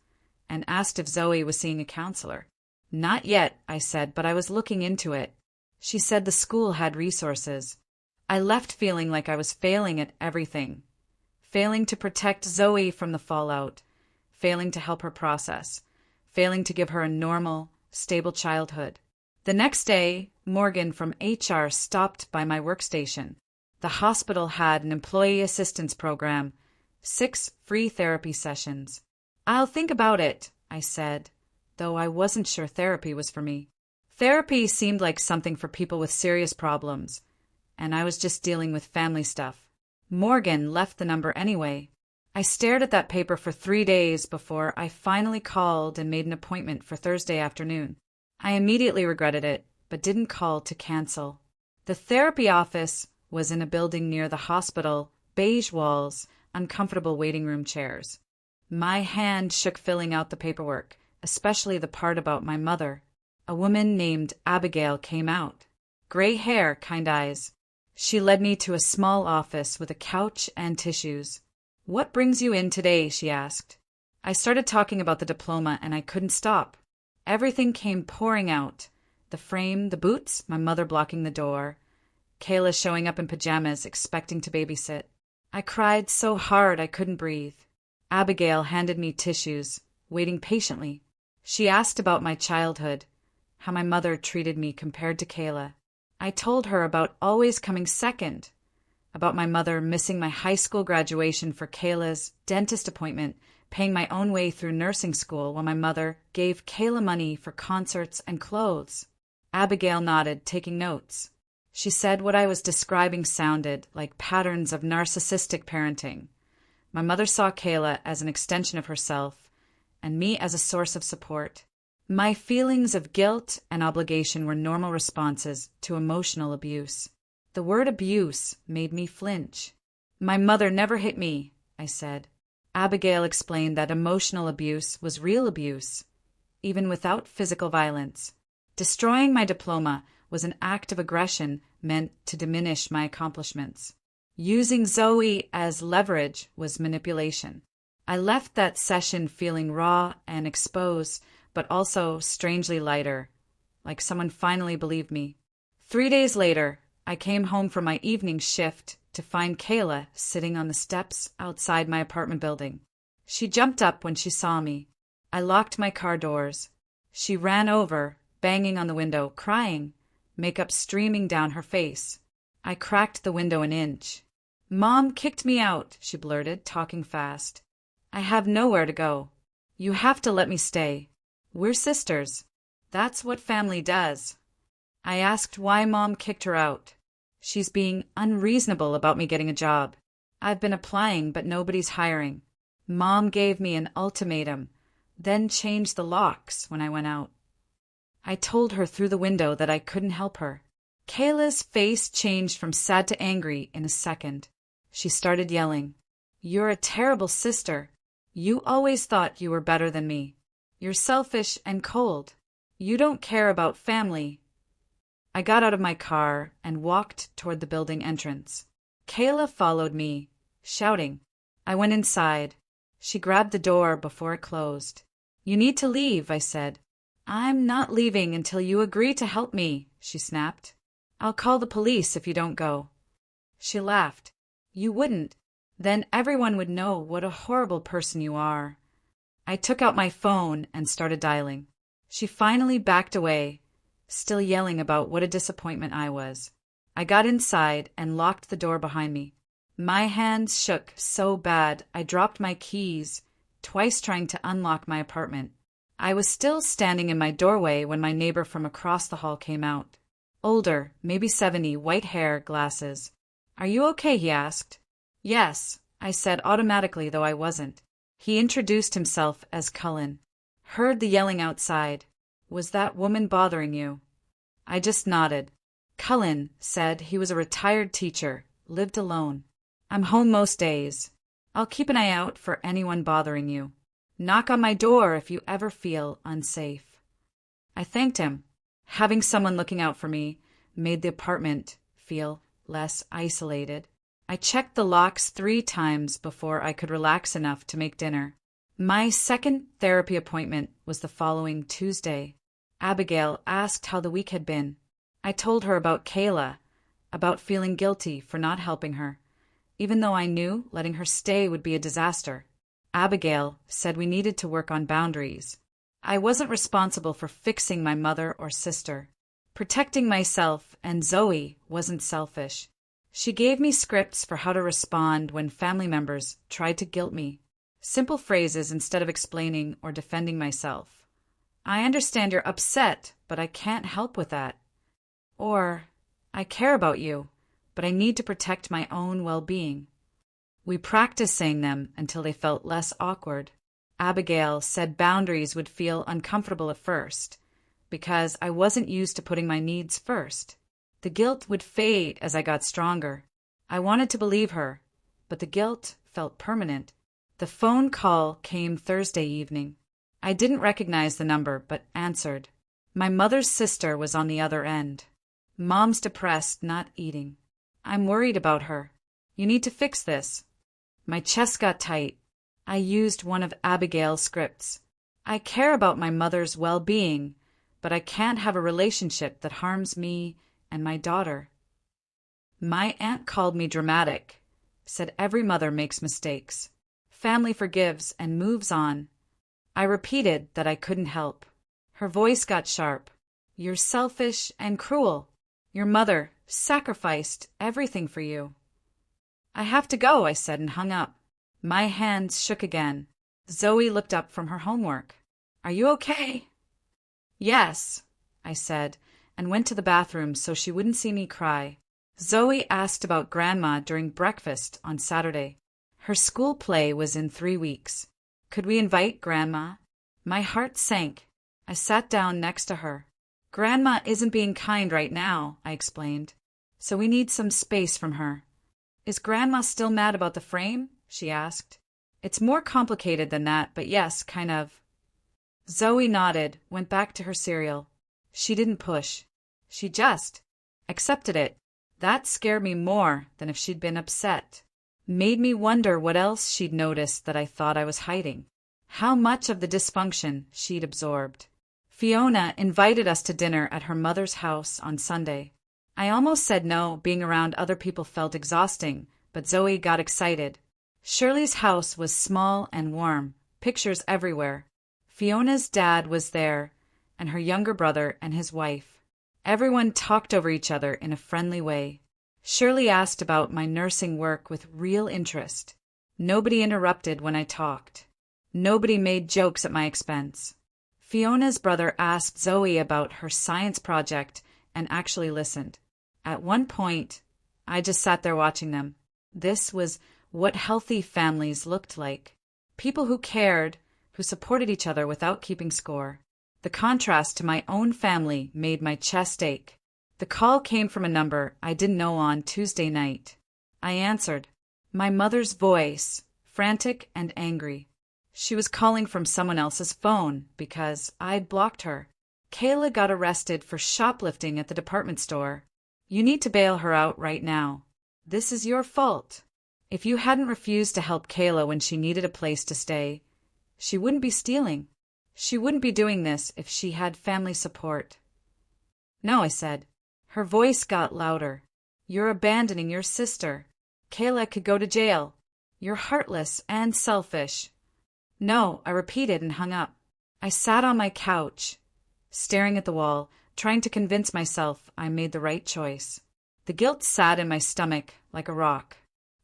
and asked if Zoe was seeing a counselor. Not yet, I said, but I was looking into it. She said the school had resources. I left feeling like I was failing at everything. Failing to protect Zoe from the fallout. Failing to help her process. Failing to give her a normal, stable childhood. The next day, Morgan from HR stopped by my workstation. The hospital had an employee assistance program, 6 free therapy sessions. I'll think about it, I said, though I wasn't sure therapy was for me. Therapy seemed like something for people with serious problems, and I was just dealing with family stuff. Morgan left the number anyway. I stared at that paper for 3 days before I finally called and made an appointment for Thursday afternoon. I immediately regretted it, but didn't call to cancel. The therapy office was in a building near the hospital, beige walls, uncomfortable waiting room chairs. My hand shook filling out the paperwork, especially the part about my mother. A woman named Abigail came out. Gray hair, kind eyes. She led me to a small office with a couch and tissues. "What brings you in today?" she asked. I started talking about the diploma and I couldn't stop. Everything came pouring out. The frame, the boots, my mother blocking the door, Kayla showing up in pajamas expecting to babysit. I cried so hard I couldn't breathe. Abigail handed me tissues, waiting patiently. She asked about my childhood, how my mother treated me compared to Kayla. I told her about always coming second, about my mother missing my high school graduation for Kayla's dentist appointment, paying my own way through nursing school while my mother gave Kayla money for concerts and clothes. Abigail nodded, taking notes. She said what I was describing sounded like patterns of narcissistic parenting. My mother saw Kayla as an extension of herself, and me as a source of support. My feelings of guilt and obligation were normal responses to emotional abuse. The word abuse made me flinch. "My mother never hit me," I said. Abigail explained that emotional abuse was real abuse, even without physical violence. Destroying my diploma was an act of aggression meant to diminish my accomplishments. Using Zoe as leverage was manipulation. I left that session feeling raw and exposed, but also strangely lighter, like someone finally believed me. 3 days later, I came home from my evening shift to find Kayla sitting on the steps outside my apartment building. She jumped up when she saw me. I locked my car doors. She ran over, banging on the window, crying, makeup streaming down her face. I cracked the window an inch. "Mom kicked me out," she blurted, talking fast. "I have nowhere to go. You have to let me stay. We're sisters. That's what family does." I asked why Mom kicked her out. "She's being unreasonable about me getting a job. I've been applying, but nobody's hiring. Mom gave me an ultimatum, then changed the locks when I went out." I told her through the window that I couldn't help her. Kayla's face changed from sad to angry in a second. She started yelling, "You're a terrible sister. You always thought you were better than me. You're selfish and cold. You don't care about family." I got out of my car and walked toward the building entrance. Kayla followed me, shouting. I went inside. She grabbed the door before it closed. "You need to leave," I said. "I'm not leaving until you agree to help me," she snapped. "I'll call the police if you don't go." She laughed. "You wouldn't. Then everyone would know what a horrible person you are." I took out my phone and started dialing. She finally backed away, still yelling about what a disappointment I was. I got inside and locked the door behind me. My hands shook so bad I dropped my keys, twice trying to unlock my apartment. I was still standing in my doorway when my neighbor from across the hall came out. Older, maybe 70, white hair, glasses. "Are you okay?" he asked. "Yes," I said automatically, though I wasn't. He introduced himself as Cullen. "Heard the yelling outside. Was that woman bothering you?" I just nodded. Cullen said he was a retired teacher, lived alone. "I'm home most days. I'll keep an eye out for anyone bothering you. Knock on my door if you ever feel unsafe." I thanked him. Having someone looking out for me made the apartment feel less isolated. I checked the locks 3 times before I could relax enough to make dinner. My second therapy appointment was the following Tuesday. Abigail asked how the week had been. I told her about Kayla, about feeling guilty for not helping her, even though I knew letting her stay would be a disaster. Abigail said we needed to work on boundaries. I wasn't responsible for fixing my mother or sister. Protecting myself and Zoe wasn't selfish. She gave me scripts for how to respond when family members tried to guilt me. Simple phrases instead of explaining or defending myself. "I understand you're upset, but I can't help with that." Or, "I care about you, but I need to protect my own well-being." We practiced saying them until they felt less awkward. Abigail said boundaries would feel uncomfortable at first, because I wasn't used to putting my needs first. The guilt would fade as I got stronger. I wanted to believe her, but the guilt felt permanent. The phone call came Thursday evening. I didn't recognize the number, but answered. My mother's sister was on the other end. Mom's depressed, not eating. I'm worried about her. You need to fix this. My chest got tight. I used one of Abigail's scripts. I care about my mother's well-being, but I can't have a relationship that harms me and my daughter. My aunt called me dramatic, said every mother makes mistakes. Family forgives and moves on. I repeated that I couldn't help. Her voice got sharp. You're selfish and cruel. Your mother sacrificed everything for you. I have to go, I said and hung up. My hands shook again. Zoe looked up from her homework. Are you okay? Yes, I said, and went to the bathroom so she wouldn't see me cry. Zoe asked about Grandma during breakfast on Saturday. Her school play was in 3 weeks. Could we invite Grandma? My heart sank. I sat down next to her. Grandma isn't being kind right now, I explained, so we need some space from her. Is Grandma still mad about the frame? She asked. It's more complicated than that, but yes, kind of. Zoe nodded, went back to her cereal. She didn't push. She just accepted it. That scared me more than if she'd been upset. Made me wonder what else she'd noticed that I thought I was hiding. How much of the dysfunction she'd absorbed. Fiona invited us to dinner at her mother's house on Sunday. I almost said no, being around other people felt exhausting, but Zoe got excited. Shirley's house was small and warm, pictures everywhere. Fiona's dad was there, and her younger brother and his wife. Everyone talked over each other in a friendly way. Shirley asked about my nursing work with real interest. Nobody interrupted when I talked. Nobody made jokes at my expense. Fiona's brother asked Zoe about her science project and actually listened. At one point, I just sat there watching them. This was what healthy families looked like. People who cared, who supported each other without keeping score. The contrast to my own family made my chest ache. The call came from a number I didn't know on Tuesday night. I answered. My mother's voice, frantic and angry. She was calling from someone else's phone because I'd blocked her. Kayla got arrested for shoplifting at the department store. You need to bail her out right now. This is your fault. If you hadn't refused to help Kayla when she needed a place to stay, she wouldn't be stealing. She wouldn't be doing this if she had family support. No, I said. Her voice got louder. You're abandoning your sister. Kayla could go to jail. You're heartless and selfish. No, I repeated and hung up. I sat on my couch, staring at the wall, trying to convince myself I made the right choice. The guilt sat in my stomach like a rock.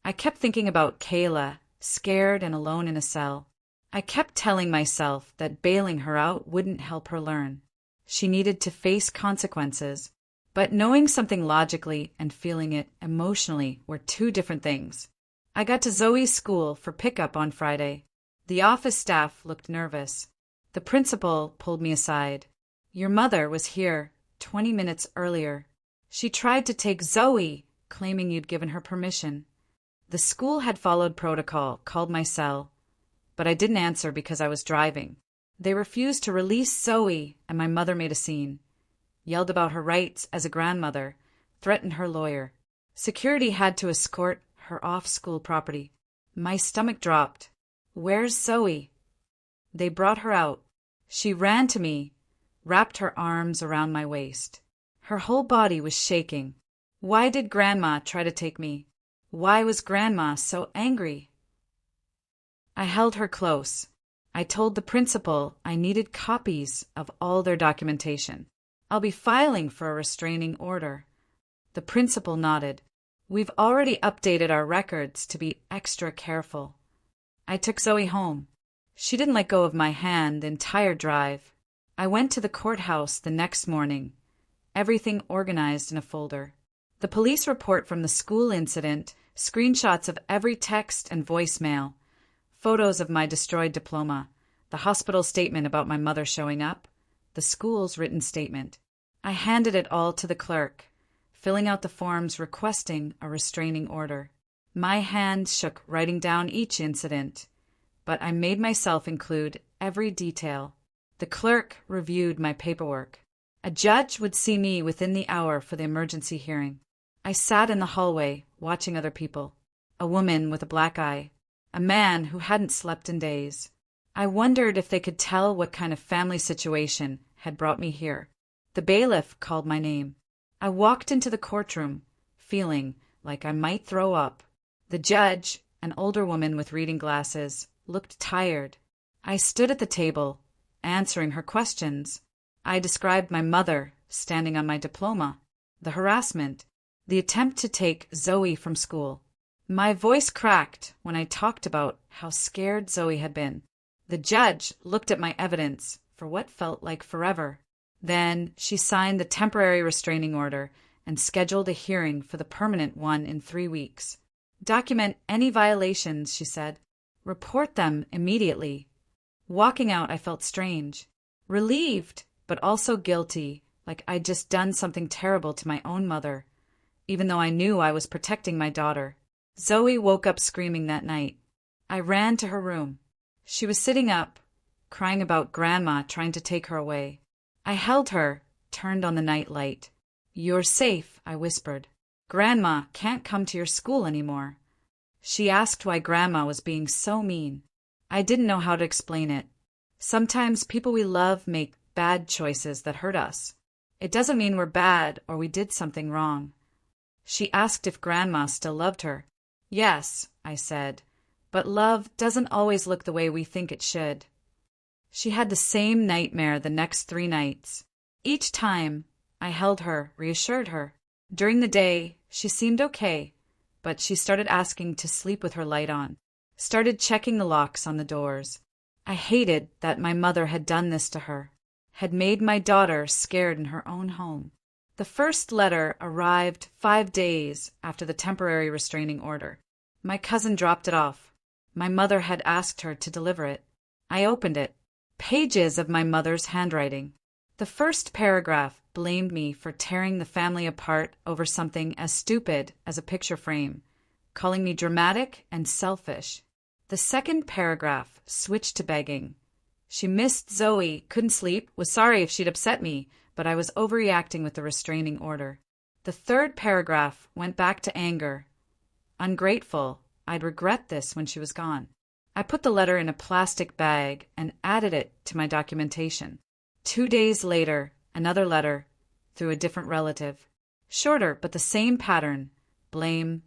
I kept thinking about Kayla, scared and alone in a cell. I kept telling myself that bailing her out wouldn't help her learn. She needed to face consequences. But knowing something logically and feeling it emotionally were two different things. I got to Zoe's school for pickup on Friday. The office staff looked nervous. The principal pulled me aside. Your mother was here 20 minutes earlier. She tried to take Zoe, claiming you'd given her permission. The school had followed protocol, called my cell, but I didn't answer because I was driving. They refused to release Zoe, and my mother made a scene. Yelled about her rights as a grandmother, threatened her lawyer. Security had to escort her off school property. My stomach dropped. Where's Zoe? They brought her out. She ran to me, wrapped her arms around my waist. Her whole body was shaking. Why did Grandma try to take me? Why was Grandma so angry? I held her close. I told the principal I needed copies of all their documentation. I'll be filing for a restraining order. The principal nodded. We've already updated our records to be extra careful. I took Zoe home. She didn't let go of my hand the entire drive. I went to the courthouse the next morning, everything organized in a folder. The police report from the school incident, screenshots of every text and voicemail, photos of my destroyed diploma, the hospital statement about my mother showing up, the school's written statement. I handed it all to the clerk, filling out the forms requesting a restraining order. My hand shook writing down each incident, but I made myself include every detail. The clerk reviewed my paperwork. A judge would see me within the hour for the emergency hearing. I sat in the hallway, watching other people. A woman with a black eye. A man who hadn't slept in days. I wondered if they could tell what kind of family situation had brought me here. The bailiff called my name. I walked into the courtroom, feeling like I might throw up. The judge, an older woman with reading glasses, looked tired. I stood at the table, answering her questions. I described my mother standing on my diploma, the harassment, the attempt to take Zoe from school. My voice cracked when I talked about how scared Zoe had been. The judge looked at my evidence for what felt like forever. Then she signed the temporary restraining order and scheduled a hearing for the permanent one in 3 weeks. Document any violations, she said. Report them immediately. Walking out, I felt strange. Relieved, but also guilty, like I'd just done something terrible to my own mother, even though I knew I was protecting my daughter. Zoe woke up screaming that night. I ran to her room. She was sitting up, crying about Grandma trying to take her away. I held her, turned on the night light. "You're safe," I whispered. "Grandma can't come to your school anymore." She asked why Grandma was being so mean. I didn't know how to explain it. Sometimes people we love make bad choices that hurt us. It doesn't mean we're bad or we did something wrong. She asked if Grandma still loved her. "Yes," I said, "but love doesn't always look the way we think it should." She had the same nightmare the next 3 nights. Each time, I held her, reassured her. During the day, she seemed okay, but she started asking to sleep with her light on, started checking the locks on the doors. I hated that my mother had done this to her, had made my daughter scared in her own home. The first letter arrived 5 days after the temporary restraining order. My cousin dropped it off. My mother had asked her to deliver it. I opened it. Pages of my mother's handwriting. The first paragraph blamed me for tearing the family apart over something as stupid as a picture frame, calling me dramatic and selfish. The second paragraph switched to begging. She missed Zoe, couldn't sleep, was sorry if she'd upset me, but I was overreacting with the restraining order. The third paragraph went back to anger. Ungrateful, I'd regret this when she was gone. I put the letter in a plastic bag and added it to my documentation. 2 days later, another letter, through a different relative. Shorter, but the same pattern. Blame,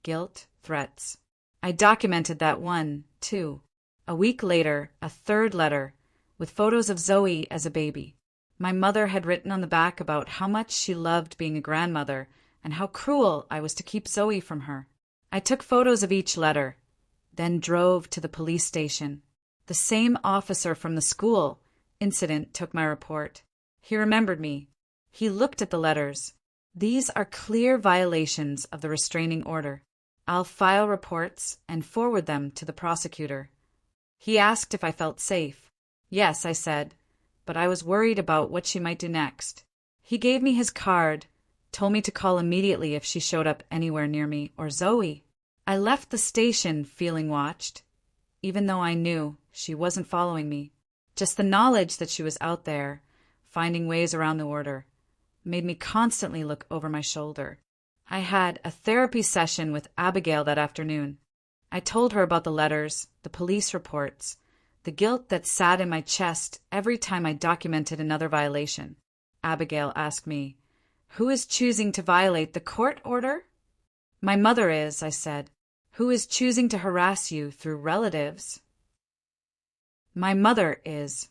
guilt, threats. I documented that one, too. A week later, a third letter, with photos of Zoe as a baby. My mother had written on the back about how much she loved being a grandmother and how cruel I was to keep Zoe from her. I took photos of each letter, then drove to the police station. The same officer from the school incident took my report. He remembered me. He looked at the letters. "These are clear violations of the restraining order. I'll file reports and forward them to the prosecutor." He asked if I felt safe. "Yes," I said, but I was worried about what she might do next. He gave me his card, told me to call immediately if she showed up anywhere near me, or Zoe. I left the station feeling watched, even though I knew she wasn't following me. Just the knowledge that she was out there, finding ways around the order, made me constantly look over my shoulder. I had a therapy session with Abigail that afternoon. I told her about the letters, the police reports, the guilt that sat in my chest every time I documented another violation. Abigail asked me, "Who is choosing to violate the court order?" "My mother is," I said. "Who is choosing to harass you through relatives?" "My mother is."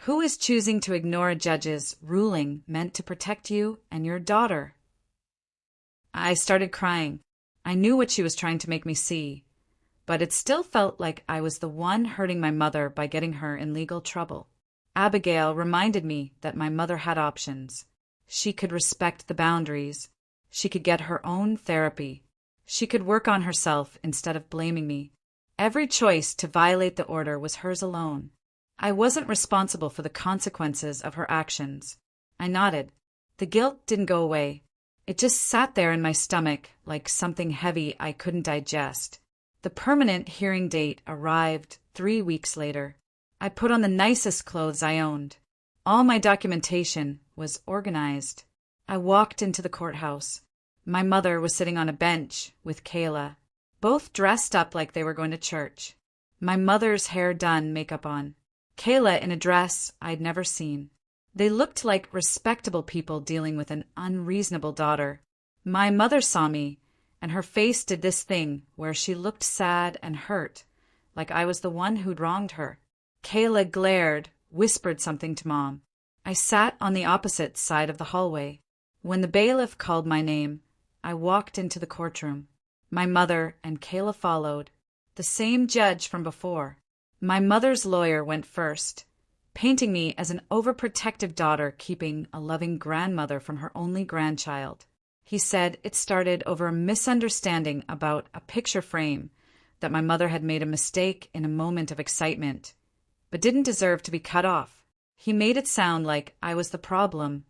"Who is choosing to ignore a judge's ruling meant to protect you and your daughter?" I started crying. I knew what she was trying to make me see, but it still felt like I was the one hurting my mother by getting her in legal trouble. Abigail reminded me that my mother had options. She could respect the boundaries. She could get her own therapy. She could work on herself instead of blaming me. Every choice to violate the order was hers alone. I wasn't responsible for the consequences of her actions. I nodded. The guilt didn't go away. It just sat there in my stomach like something heavy I couldn't digest. The permanent hearing date arrived 3 weeks later. I put on the nicest clothes I owned. All my documentation was organized. I walked into the courthouse. My mother was sitting on a bench with Kayla, both dressed up like they were going to church. My mother's hair done, makeup on. Kayla in a dress I'd never seen. They looked like respectable people dealing with an unreasonable daughter. My mother saw me, and her face did this thing where she looked sad and hurt, like I was the one who'd wronged her. Kayla glared, whispered something to Mom. I sat on the opposite side of the hallway. When the bailiff called my name, I walked into the courtroom. My mother and Kayla followed, the same judge from before. My mother's lawyer went first, painting me as an overprotective daughter keeping a loving grandmother from her only grandchild. He said it started over a misunderstanding about a picture frame, that my mother had made a mistake in a moment of excitement, but didn't deserve to be cut off. He made it sound like I was the problem,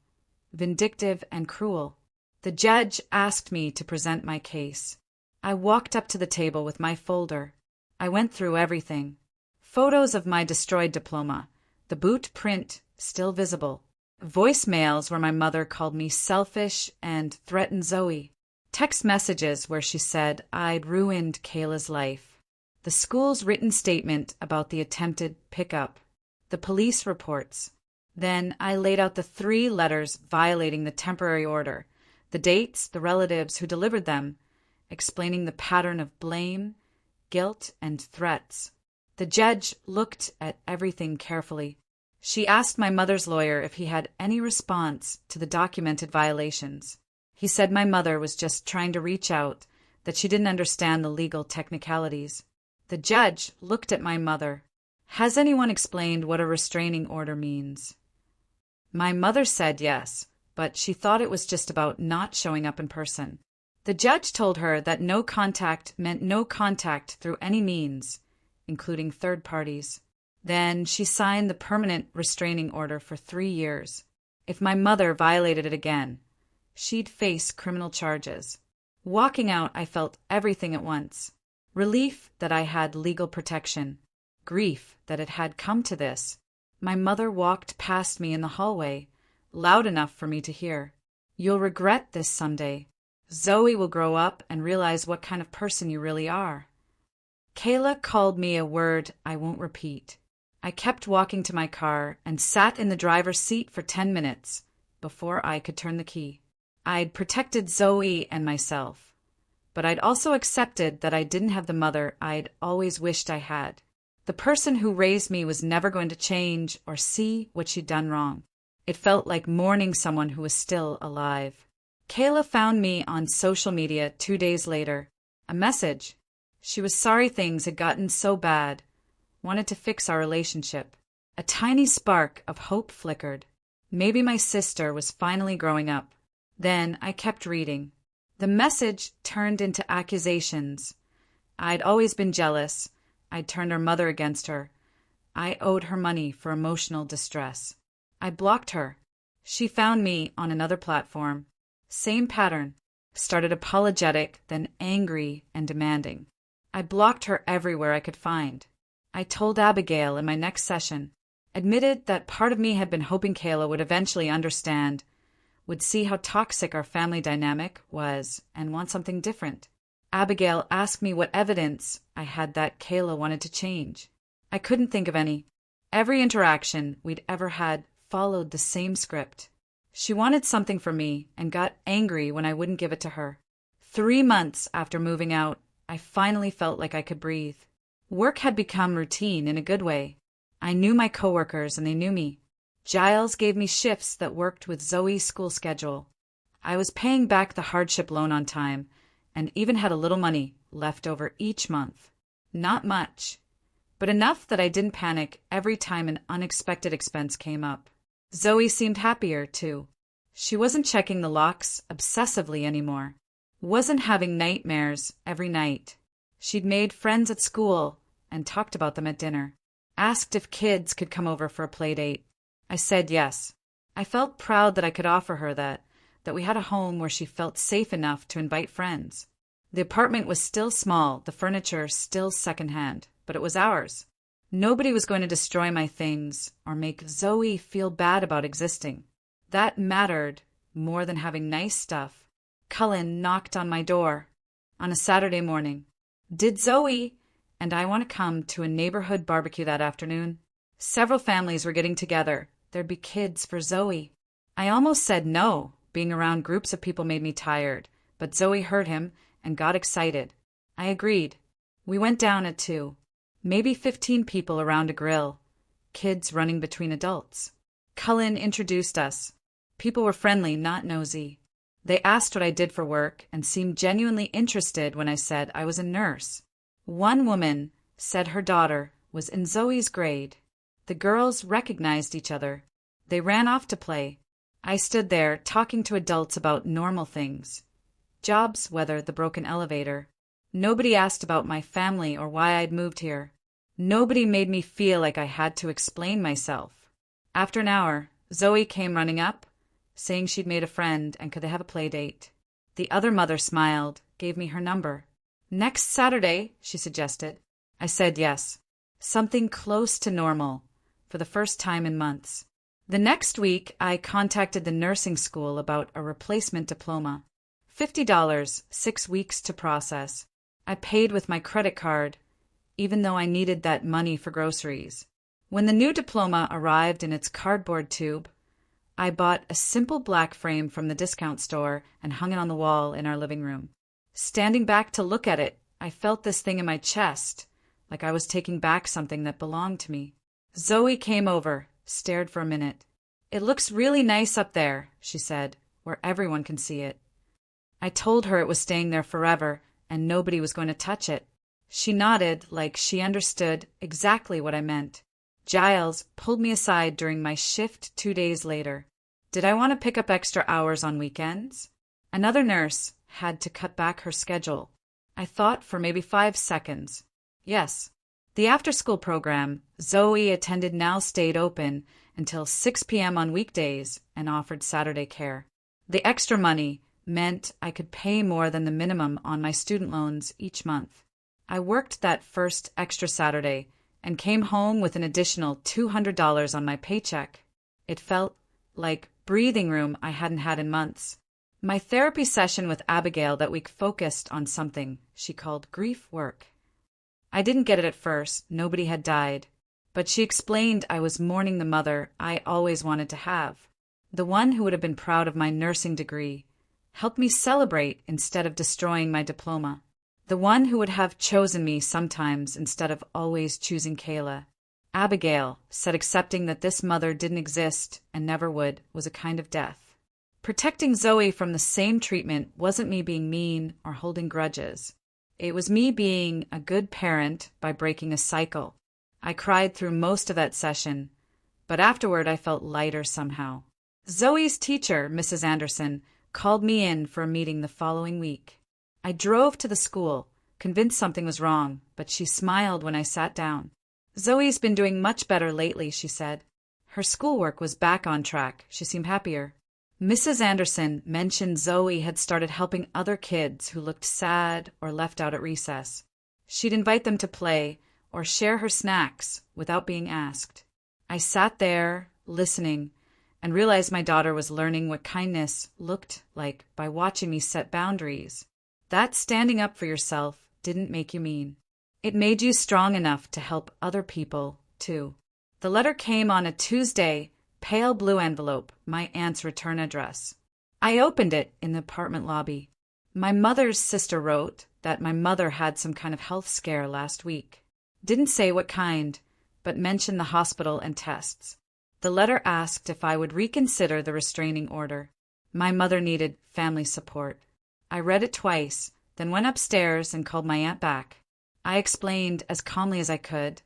vindictive and cruel. The judge asked me to present my case. I walked up to the table with my folder. I went through everything. Photos of my destroyed diploma, the boot print still visible. Voicemails where my mother called me selfish and threatened Zoe. Text messages where she said I'd ruined Kayla's life. The school's written statement about the attempted pickup. The police reports. Then I laid out the 3 letters violating the temporary order, the dates, the relatives who delivered them, explaining the pattern of blame, guilt, and threats. The judge looked at everything carefully. She asked my mother's lawyer if he had any response to the documented violations. He said my mother was just trying to reach out, that she didn't understand the legal technicalities. The judge looked at my mother. Has anyone explained what a restraining order means? My mother said yes, but she thought it was just about not showing up in person. The judge told her that no contact meant no contact through any means, including third parties. Then she signed the permanent restraining order for 3 years. If my mother violated it again, she'd face criminal charges. Walking out, I felt everything at once. Relief that I had legal protection. Grief that it had come to this. My mother walked past me in the hallway, loud enough for me to hear. You'll regret this someday. Zoe will grow up and realize what kind of person you really are. Kayla called me a word I won't repeat. I kept walking to my car and sat in the driver's seat for 10 minutes before I could turn the key. I'd protected Zoe and myself, but I'd also accepted that I didn't have the mother I'd always wished I had. The person who raised me was never going to change or see what she'd done wrong. It felt like mourning someone who was still alive. Kayla found me on social media 2 days later. A message. She was sorry things had gotten so bad, wanted to fix our relationship. A tiny spark of hope flickered. Maybe my sister was finally growing up. Then I kept reading. The message turned into accusations. I'd always been jealous. I'd turned her mother against her. I owed her money for emotional distress. I blocked her. She found me on another platform. Same pattern. Started apologetic, then angry and demanding. I blocked her everywhere I could find. I told Abigail in my next session. Admitted that part of me had been hoping Kayla would eventually understand, would see how toxic our family dynamic was and want something different. Abigail asked me what evidence I had that Kayla wanted to change. I couldn't think of any. Every interaction we'd ever had followed the same script. She wanted something from me and got angry when I wouldn't give it to her. 3 months after moving out, I finally felt like I could breathe. Work had become routine in a good way. I knew my coworkers and they knew me. Giles gave me shifts that worked with Zoe's school schedule. I was paying back the hardship loan on time and even had a little money left over each month. Not much, but enough that I didn't panic every time an unexpected expense came up. Zoe seemed happier, too. She wasn't checking the locks obsessively anymore. Wasn't having nightmares every night. She'd made friends at school and talked about them at dinner. Asked if kids could come over for a play date. I said yes. I felt proud that I could offer her that we had a home where she felt safe enough to invite friends. The apartment was still small, the furniture still secondhand, but it was ours. Nobody was going to destroy my things or make Zoe feel bad about existing. That mattered more than having nice stuff. Cullen knocked on my door on a Saturday morning. Did Zoe and I want to come to a neighborhood barbecue that afternoon? Several families were getting together. There'd be kids for Zoe. I almost said no. Being around groups of people made me tired, but Zoe heard him and got excited. I agreed. We went down at 2. Maybe 15 people around a grill. Kids running between adults. Cullen introduced us. People were friendly, not nosy. They asked what I did for work and seemed genuinely interested when I said I was a nurse. One woman said her daughter was in Zoe's grade. The girls recognized each other. They ran off to play. I stood there talking to adults about normal things. Jobs, weather, the broken elevator. Nobody asked about my family or why I'd moved here. Nobody made me feel like I had to explain myself. After an hour, Zoe came running up, saying she'd made a friend and could they have a play date. The other mother smiled, gave me her number. Next Saturday, she suggested. I said yes. Something close to normal, for the first time in months. The next week, I contacted the nursing school about a replacement diploma. $50, 6 weeks to process. I paid with my credit card, even though I needed that money for groceries. When the new diploma arrived in its cardboard tube, I bought a simple black frame from the discount store and hung it on the wall in our living room. Standing back to look at it, I felt this thing in my chest, like I was taking back something that belonged to me. Zoe came over, stared for a minute. It looks really nice up there, she said, where everyone can see it. I told her it was staying there forever and nobody was going to touch it. She nodded like she understood exactly what I meant. Giles pulled me aside during my shift 2 days later. Did I want to pick up extra hours on weekends? Another nurse had to cut back her schedule. I thought for maybe 5 seconds. Yes. The after-school program Zoe attended now stayed open until 6 p.m. on weekdays and offered Saturday care. The extra money meant I could pay more than the minimum on my student loans each month. I worked that first extra Saturday and came home with an additional $200 on my paycheck. It felt like breathing room I hadn't had in months. My therapy session with Abigail that week focused on something she called grief work. I didn't get it at first, nobody had died, but she explained I was mourning the mother I always wanted to have, the one who would have been proud of my nursing degree, helped me celebrate instead of destroying my diploma. The one who would have chosen me sometimes instead of always choosing Kayla. Abigail said accepting that this mother didn't exist and never would was a kind of death. Protecting Zoe from the same treatment wasn't me being mean or holding grudges. It was me being a good parent by breaking a cycle. I cried through most of that session, but afterward I felt lighter somehow. Zoe's teacher, Mrs. Anderson, called me in for a meeting the following week. I drove to the school, convinced something was wrong, but she smiled when I sat down. Zoe's been doing much better lately, she said. Her schoolwork was back on track. She seemed happier. Mrs. Anderson mentioned Zoe had started helping other kids who looked sad or left out at recess. She'd invite them to play or share her snacks without being asked. I sat there, listening, and realized my daughter was learning what kindness looked like by watching me set boundaries. That standing up for yourself didn't make you mean. It made you strong enough to help other people, too. The letter came on a Tuesday, pale blue envelope, my aunt's return address. I opened it in the apartment lobby. My mother's sister wrote that my mother had some kind of health scare last week. Didn't say what kind, but mentioned the hospital and tests. The letter asked if I would reconsider the restraining order. My mother needed family support. I read it twice, then went upstairs and called my aunt back. I explained as calmly as I could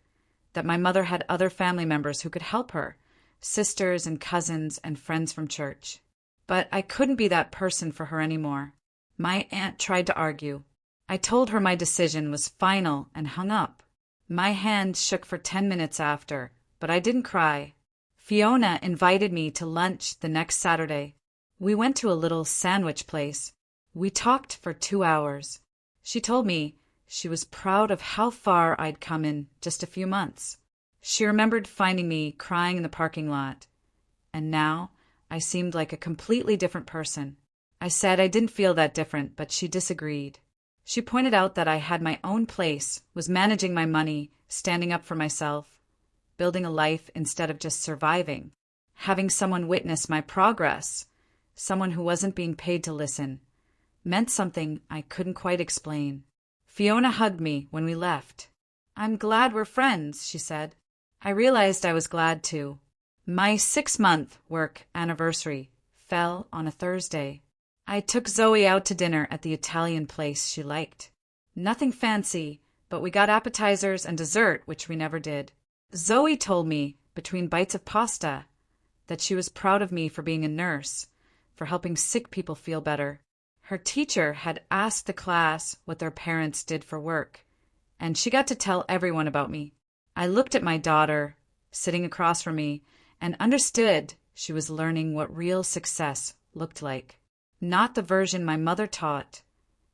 that my mother had other family members who could help her, sisters and cousins and friends from church. But I couldn't be that person for her anymore. My aunt tried to argue. I told her my decision was final and hung up. My hand shook for 10 minutes after, but I didn't cry. Fiona invited me to lunch the next Saturday. We went to a little sandwich place. We talked for 2 hours. She told me she was proud of how far I'd come in just a few months. She remembered finding me crying in the parking lot, and now I seemed like a completely different person. I said I didn't feel that different, but she disagreed. She pointed out that I had my own place, was managing my money, standing up for myself, building a life instead of just surviving, having someone witness my progress, someone who wasn't being paid to listen, meant something I couldn't quite explain. Fiona hugged me when we left. "I'm glad we're friends," she said. I realized I was glad too. My 6-month work anniversary fell on a Thursday. I took Zoe out to dinner at the Italian place she liked. Nothing fancy, but we got appetizers and dessert, which we never did. Zoe told me, between bites of pasta, that she was proud of me for being a nurse, for helping sick people feel better. Her teacher had asked the class what their parents did for work, and she got to tell everyone about me. I looked at my daughter, sitting across from me, and understood she was learning what real success looked like. Not the version my mother taught,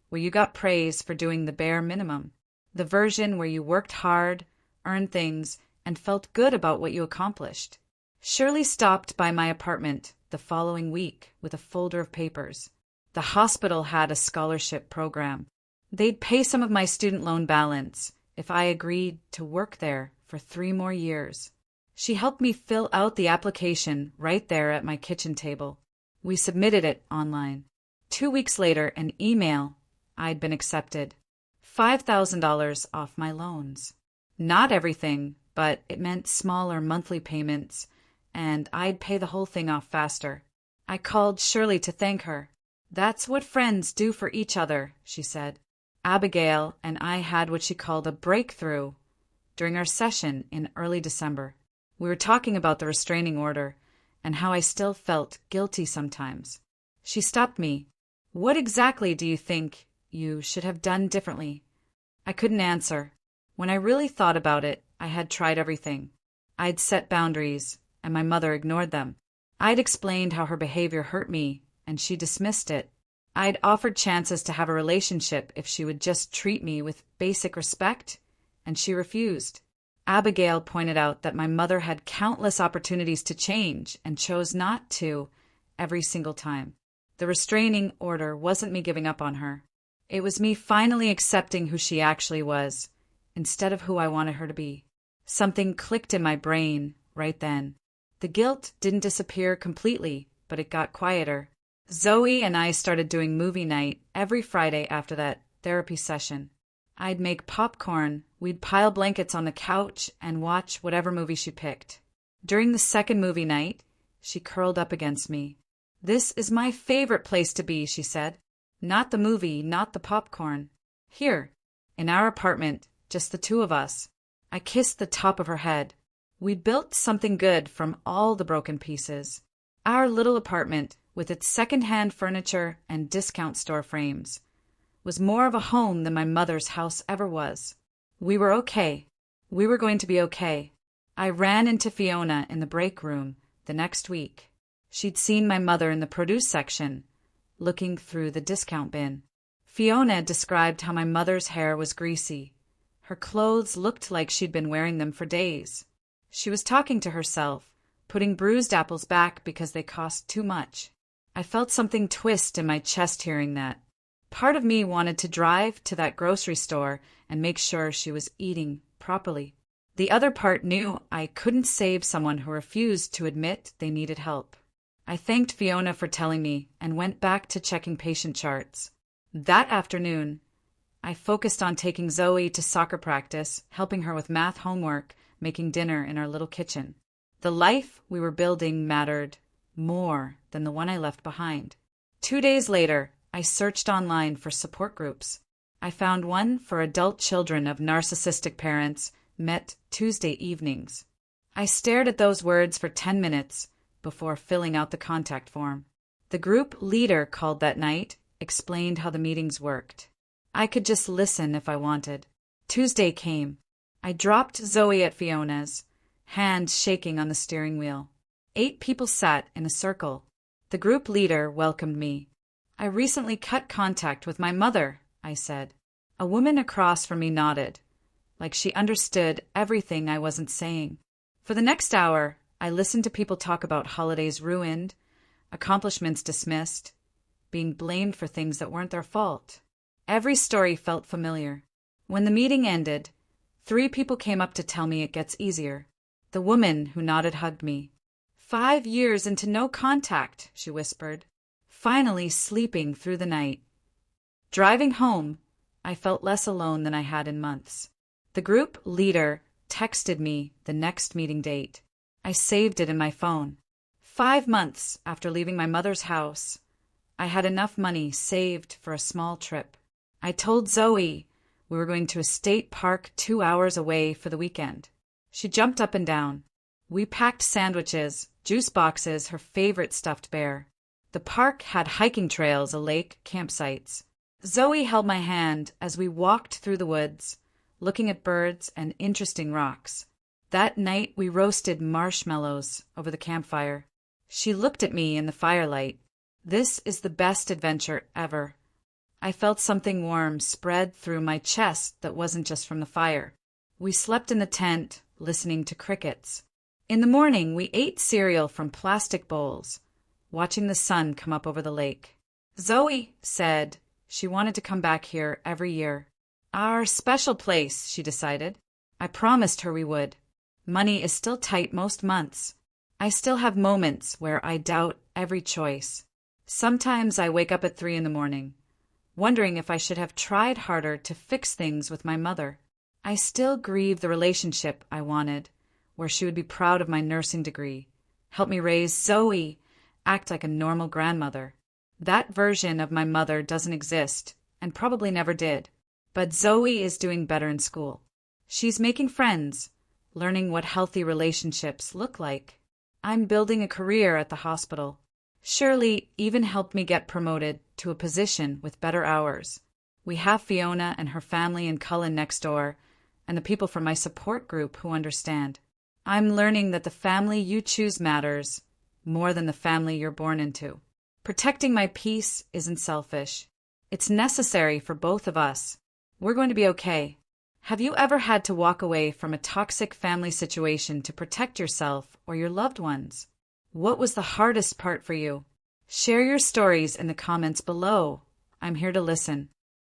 where you got praise for doing the bare minimum. The version where you worked hard, earned things, and felt good about what you accomplished. Shirley stopped by my apartment the following week with a folder of papers. The hospital had a scholarship program. They'd pay some of my student loan balance if I agreed to work there for 3 more years. She helped me fill out the application right there at my kitchen table. We submitted it online. 2 weeks later, an email. I'd been accepted. $5,000 off my loans. Not everything, but it meant smaller monthly payments, and I'd pay the whole thing off faster. I called Shirley to thank her. "That's what friends do for each other," she said. Abigail and I had what she called a breakthrough during our session in early December. We were talking about the restraining order and how I still felt guilty sometimes. She stopped me. "What exactly do you think you should have done differently?" I couldn't answer. When I really thought about it, I had tried everything. I'd set boundaries, and my mother ignored them. I'd explained how her behavior hurt me, and she dismissed it. I'd offered chances to have a relationship if she would just treat me with basic respect, and she refused. Abigail pointed out that my mother had countless opportunities to change and chose not to every single time. The restraining order wasn't me giving up on her. It was me finally accepting who she actually was, instead of who I wanted her to be. Something clicked in my brain right then. The guilt didn't disappear completely, but it got quieter. Zoe and I started doing movie night every Friday after that therapy session. I'd make popcorn, we'd pile blankets on the couch, and watch whatever movie she picked. During the second movie night, she curled up against me. "This is my favorite place to be," she said. "Not the movie, not the popcorn. Here, in our apartment, just the two of us." I kissed the top of her head. We built something good from all the broken pieces. Our little apartment, with its second-hand furniture and discount store frames, was more of a home than my mother's house ever was. We were okay. We were going to be okay. I ran into Fiona in the break room the next week. She'd seen my mother in the produce section, looking through the discount bin. Fiona described how my mother's hair was greasy. Her clothes looked like she'd been wearing them for days. She was talking to herself, putting bruised apples back because they cost too much. I felt something twist in my chest hearing that. Part of me wanted to drive to that grocery store and make sure she was eating properly. The other part knew I couldn't save someone who refused to admit they needed help. I thanked Fiona for telling me and went back to checking patient charts. That afternoon, I focused on taking Zoe to soccer practice, helping her with math homework, making dinner in our little kitchen. The life we were building mattered more than the one I left behind. 2 days later, I searched online for support groups. I found one for adult children of narcissistic parents, met Tuesday evenings. I stared at those words for 10 minutes before filling out the contact form. The group leader called that night, explained how the meetings worked. I could just listen if I wanted. Tuesday came. I dropped Zoe at Fiona's, hands shaking on the steering wheel. 8 people sat in a circle. The group leader welcomed me. "I recently cut contact with my mother," I said. A woman across from me nodded. like she understood everything I wasn't saying. For the next hour, I listened to people talk about holidays ruined, accomplishments dismissed, being blamed for things that weren't their fault. Every story felt familiar. When the meeting ended, 3 people came up to tell me it gets easier. The woman who nodded hugged me. 5 years into no contact, she whispered, finally sleeping through the night. Driving home, I felt less alone than I had in months. The group leader texted me the next meeting date. I saved it in my phone. 5 months after leaving my mother's house, I had enough money saved for a small trip. I told Zoe we were going to a state park 2 hours away for the weekend. She jumped up and down. We packed sandwiches, juice boxes, her favorite stuffed bear. The park had hiking trails, a lake, campsites. Zoe held my hand as we walked through the woods, looking at birds and interesting rocks. That night we roasted marshmallows over the campfire. She looked at me in the firelight. This is the best adventure ever. I felt something warm spread through my chest that wasn't just from the fire. We slept in the tent, listening to crickets. In the morning, we ate cereal from plastic bowls, watching the sun come up over the lake. Zoe said she wanted to come back here every year. Our special place, she decided. I promised her we would. Money is still tight most months. I still have moments where I doubt every choice. Sometimes I wake up at 3 in the morning, wondering if I should have tried harder to fix things with my mother. I still grieve the relationship I wanted, where she would be proud of my nursing degree, help me raise Zoe, act like a normal grandmother. That version of my mother doesn't exist, and probably never did. But Zoe is doing better in school. She's making friends, learning what healthy relationships look like. I'm building a career at the hospital. Shirley even helped me get promoted to a position with better hours. We have Fiona and her family in Cullen next door, and the people from my support group who understand. I'm learning that the family you choose matters more than the family you're born into. Protecting my peace isn't selfish. It's necessary for both of us. We're going to be okay. Have you ever had to walk away from a toxic family situation to protect yourself or your loved ones? What was the hardest part for you? Share your stories in the comments below. I'm here to listen.